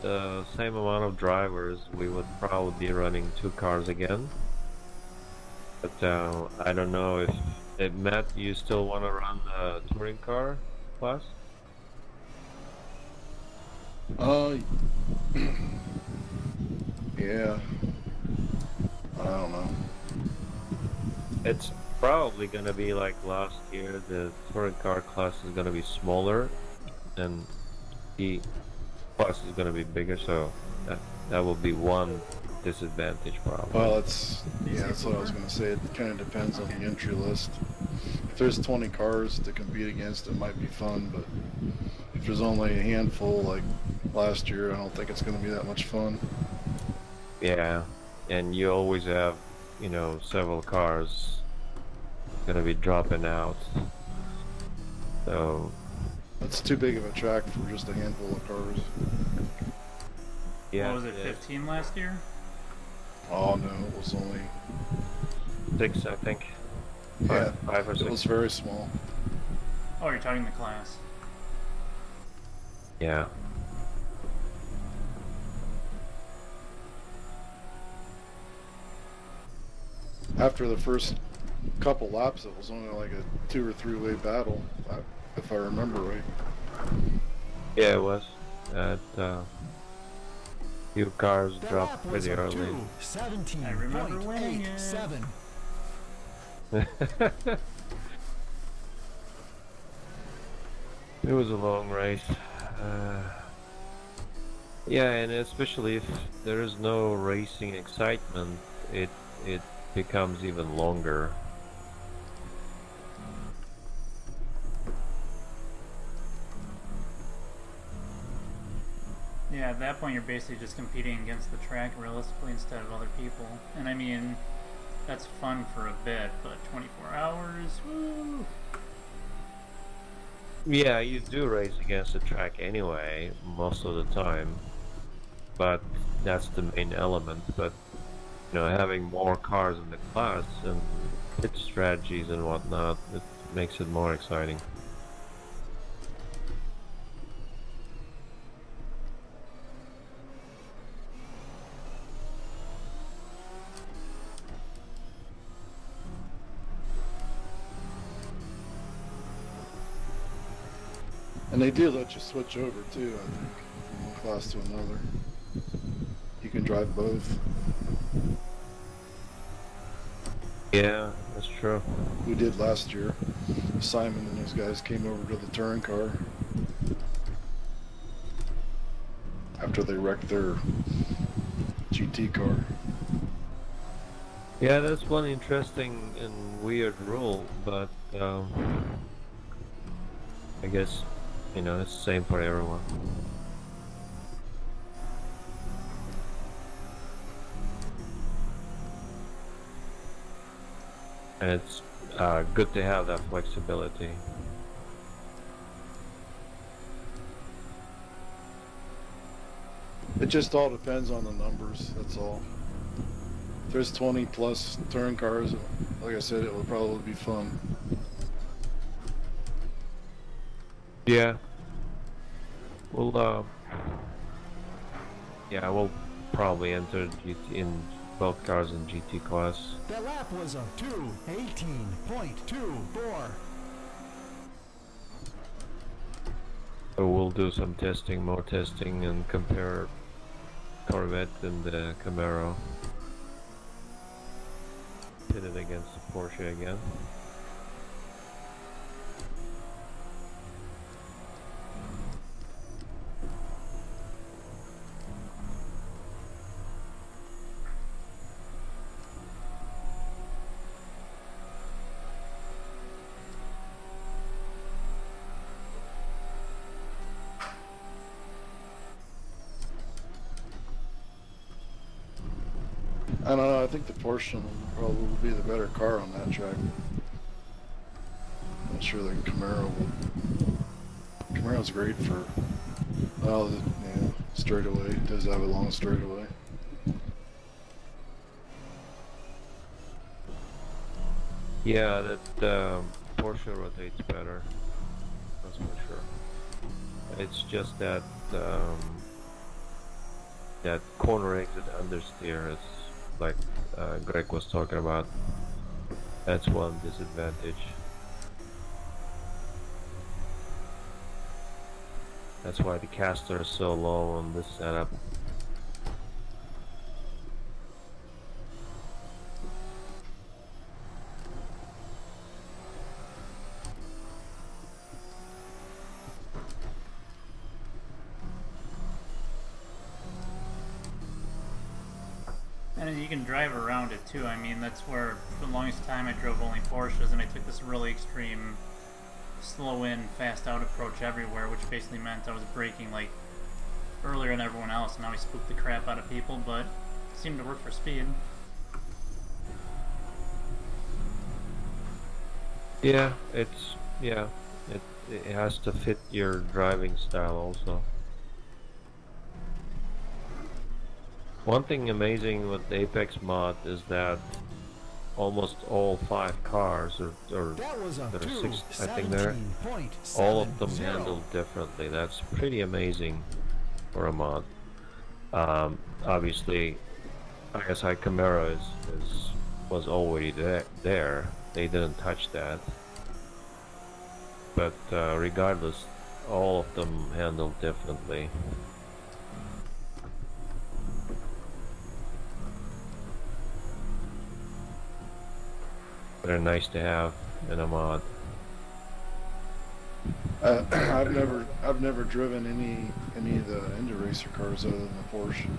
the same amount of drivers, we would probably be running 2 cars again. But I don't know if Matt, you still want to run the touring car class? Yeah. I don't know. It's probably gonna be like last year. The touring car class is gonna be smaller, and the class is gonna be bigger. So that will be one disadvantage probably. Well, that's what I was gonna say. It kind of depends on the entry list. If there's 20 cars to compete against, it might be fun, but if there's only a handful like last year, I don't think it's gonna be that much fun. Yeah, and you always have, several cars gonna be dropping out. So It's too big of a track for just a handful of cars. yeah, What was it, 15 last year? Oh no, it was only 6, I think. yeah, Five or it 6. was very small. Oh, you're talking the class. Yeah. After the first couple laps, it was only like a 2 or 3 way battle, if I remember right. Yeah, it was. Few cars The dropped lap was pretty a early. 2:17.87. It was a long race. Yeah, and especially if there is no racing excitement, it becomes even longer. Yeah, at that point you're basically just competing against the track realistically instead of other people. And I mean, that's fun for a bit, but 24 hours, woo! Yeah, you do race against the track anyway, most of the time. But that's the main element. But having more cars in the class and pit strategies and whatnot, it makes it more exciting. And they do let you switch over too, I think, from one class to another. You can drive both. Yeah, that's true. We did last year. Simon and those guys came over to the touring car after they wrecked their GT car. Yeah, that's one interesting and weird rule, but I guess it's the same for everyone. And it's good to have that flexibility. It just all depends on the numbers, that's all. If there's 20 plus touring cars, like I said, it will probably be fun. Yeah. We'll we'll probably enter GT in both cars in GT class. The lap was a 2:18.24. So we'll do some testing, more testing, and compare Corvette and the Camaro. Pit it against the Porsche again. I don't know. I think the Porsche will probably be the better car on that track. I'm not sure the Camaro will. Camaro's great for, well, yeah, straightaway. It does have a long straightaway. Yeah, that Porsche rotates better. That's for sure. It's just that that corner exit understeer is like Greg was talking about. That's one disadvantage. That's why the caster is so low on this setup. And you can drive around it too. I mean, that's where for the longest time I drove only Porsches, and I took this really extreme slow in, fast out approach everywhere, which basically meant I was braking like earlier than everyone else, and I always spooked the crap out of people, but it seemed to work for speed. Yeah, it has to fit your driving style also. One thing amazing with Apex mod is that almost all 5 cars, or That was a there are 6, I think there, 2:17.70. all of them handled differently. That's pretty amazing for a mod. Obviously, ISI Camaro was already there. They didn't touch that. But regardless, all of them handled differently. They're nice to have in a mod. I've never driven any of the Indy Racer cars other than the Porsche.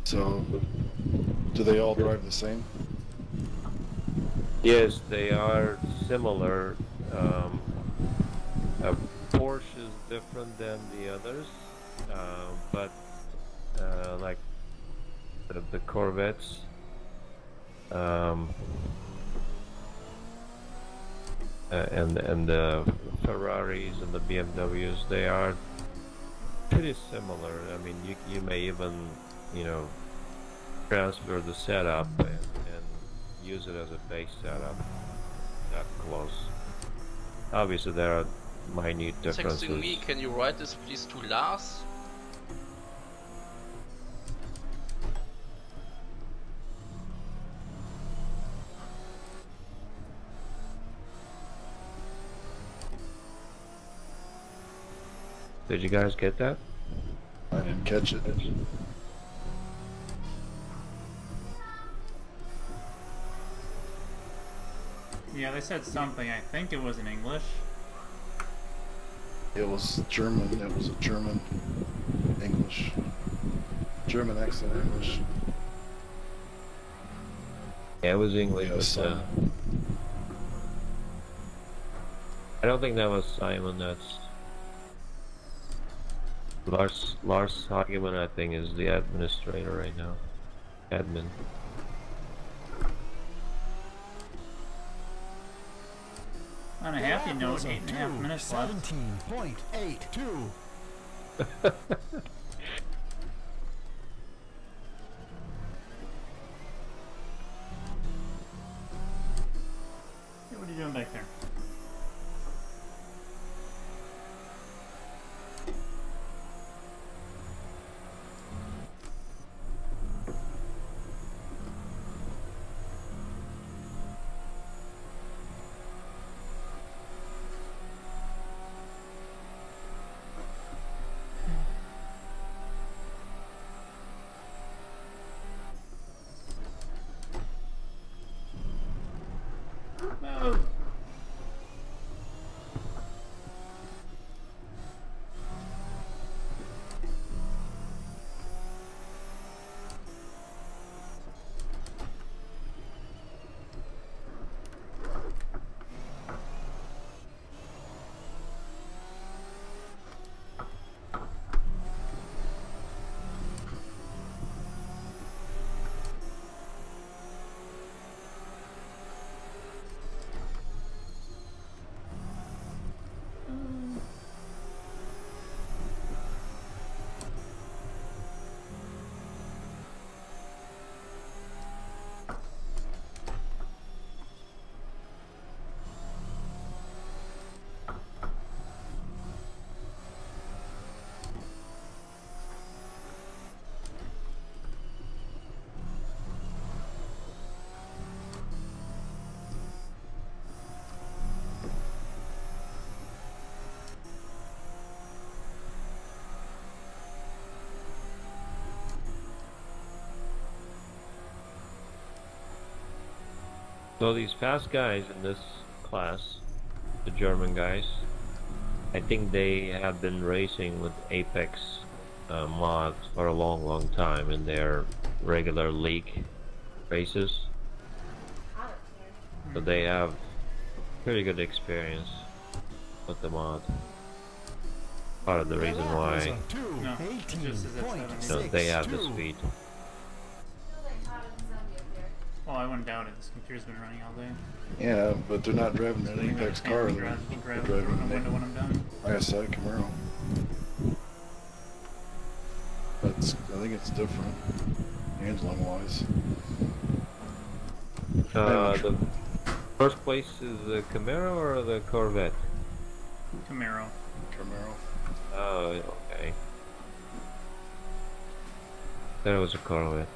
So, do they all drive the same? Yes, they are similar. A Porsche is different than the others, but like the Corvettes, and the Ferraris and the BMWs, they are pretty similar. I mean, you may even, transfer the setup and use it as a base setup. That close. Obviously, there are minute differences. Texting me, can you write this please to Lars? Did you guys get that? I didn't catch it. Yeah, they said something. I think it was in English. It was German. It was a German English. German accent English. Yeah, it was English. Yes, But, I don't think that was Simon. That's Lars Hageman, I think, is the administrator right now. Admin. On a happy That note, was a 8.5 minutes left. 2:17.82. Hey, what are you doing back there? Oh. So these fast guys in this class, the German guys, I think they have been racing with Apex mods for a long time in their regular league races. Hot up here. So they have pretty good experience with the mod. Part of the reason That was why a 2, No, it just is at 18.62. they have the speed. Feels like hotter than zombie up here. Oh, I wouldn't doubt it. This computer's been running all day. Yeah, but they're not driving an Apex car. You They're can grab it driving from the window when I'm done. an ISI Camaro. I think it's different, handling wise. The first place is the Camaro or the Corvette? Camaro. Camaro. Oh, okay. That was a Corvette.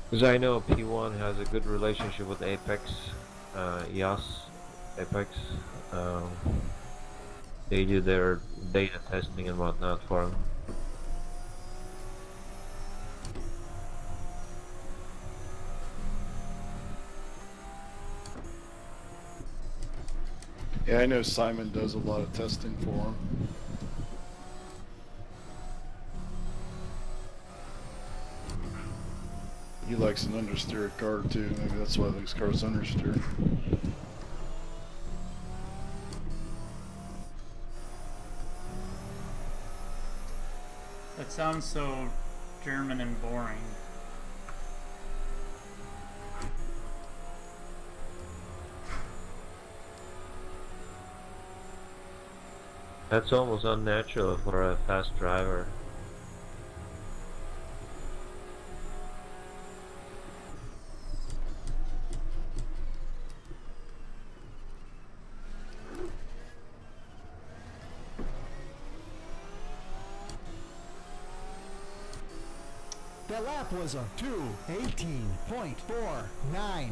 Because I know P1 has a good relationship with Apex, YAS, Apex. They do their data testing and whatnot for them. Yeah, I know Simon does a lot of testing for him. He likes an understeer car too. Maybe that's why these cars understeer. That sounds so German and boring. That's almost unnatural for a fast driver. The lap was a 2, 18.49.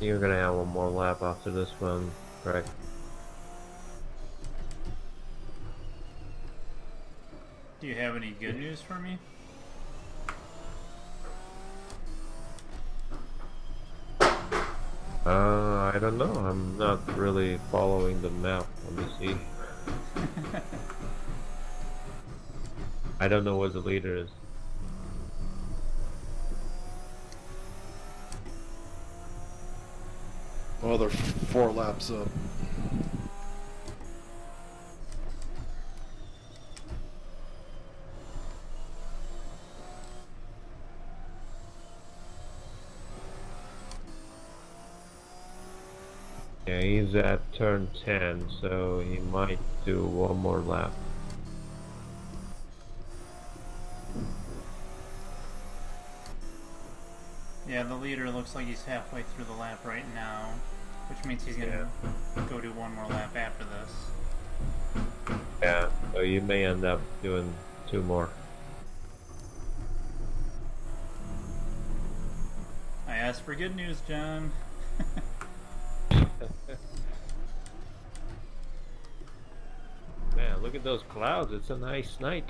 You're gonna have one more lap after this one, correct? Do you have any good news for me? I don't know. I'm not really following the map. Let me see. I don't know what the leader is. Well, they're 4 laps up. Yeah, he's at turn 10, so he might do one more lap. Yeah, the leader looks like he's halfway through the lap right now, which means he's gonna go do one more lap after this. Yeah, so you may end up doing 2 more. I asked for good news, John. Man, look at those clouds. It's a nice night.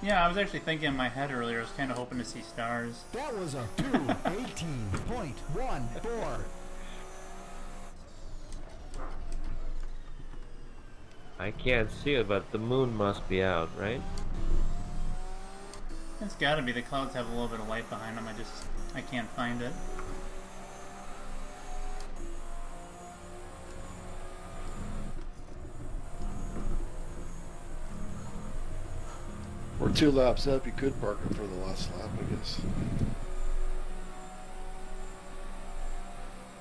Yeah, I was actually thinking in my head earlier, I was kind of hoping to see stars. That was a 2:18.14. I can't see it, but the moon must be out, right? It's gotta be. The clouds have a little bit of light behind them. I can't find it. We're 2 laps up. You could park it for the last lap, I guess.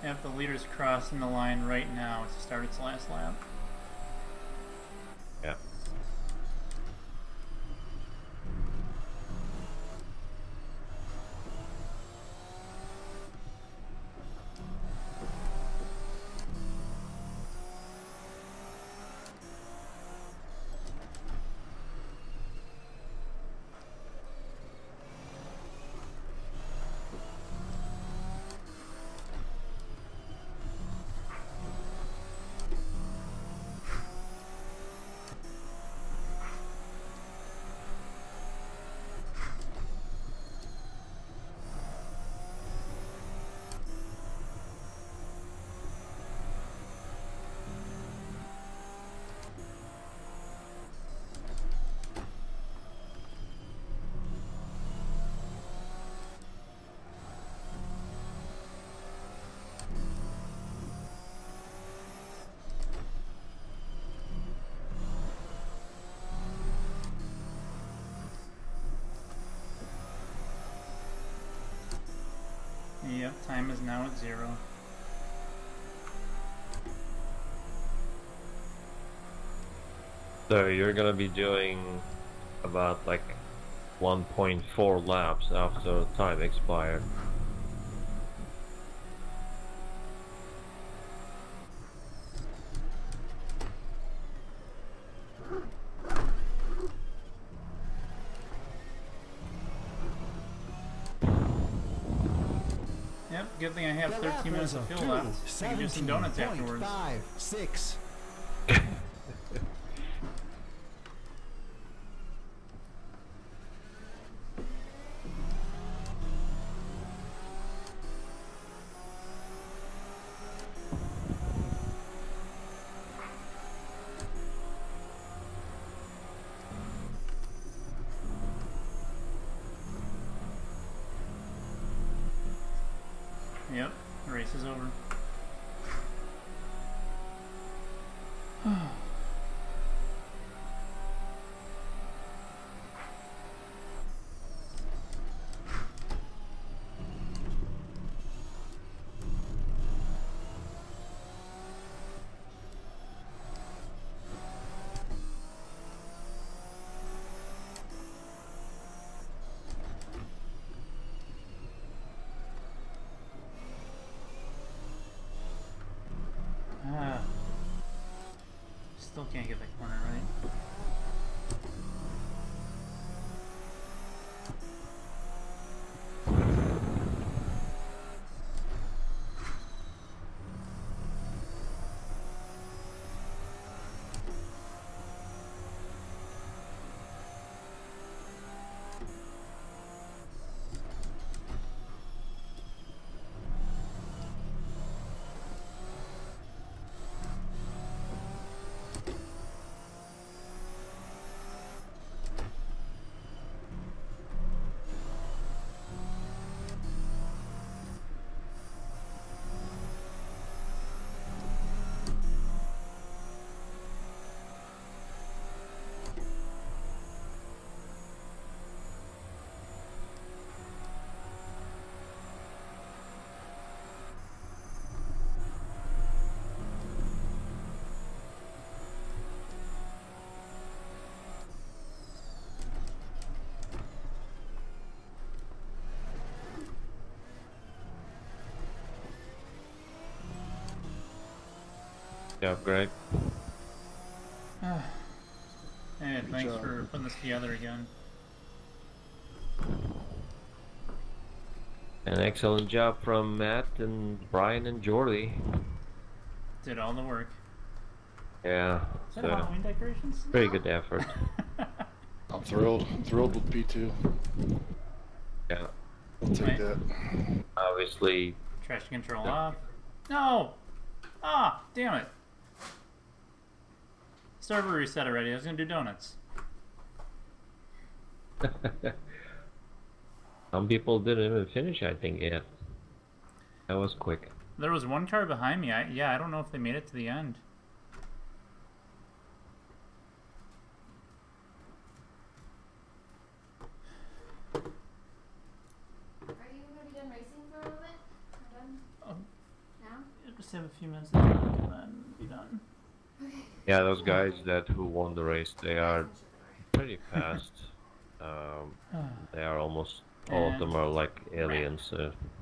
Yep, the leader's crossing the line right now to start its last lap. Yeah. Yep, time is now at 0. So you're gonna be doing about like 1.4 laps after time expired. Yep, good thing I have That 13 minutes was of a fuel left. I can do some donuts afterwards. 2:17.56. Yep, the race is over. Still can't get the corner right. Yeah, Greg. Hey, thanks job. for putting this together again. An excellent job from Matt and Brian and Jordy. Did all the work. Yeah, Is that so Halloween decorations? pretty good effort. I'm thrilled. I'm thrilled with P2. Yeah. I'll take Right. that. Obviously, Traction control Yeah. off. No! Ah, damn it. Server reset already. I was gonna do donuts. some people didn't even finish, I think, yet. That was quick. There was one car behind me. I don't know if they made it to the end. Are you gonna be done racing for a little bit? Or done? Um, Now? Just have a few minutes left and then be done. Yeah, those guys who won the race, they are pretty fast. They are almost all of them are like aliens.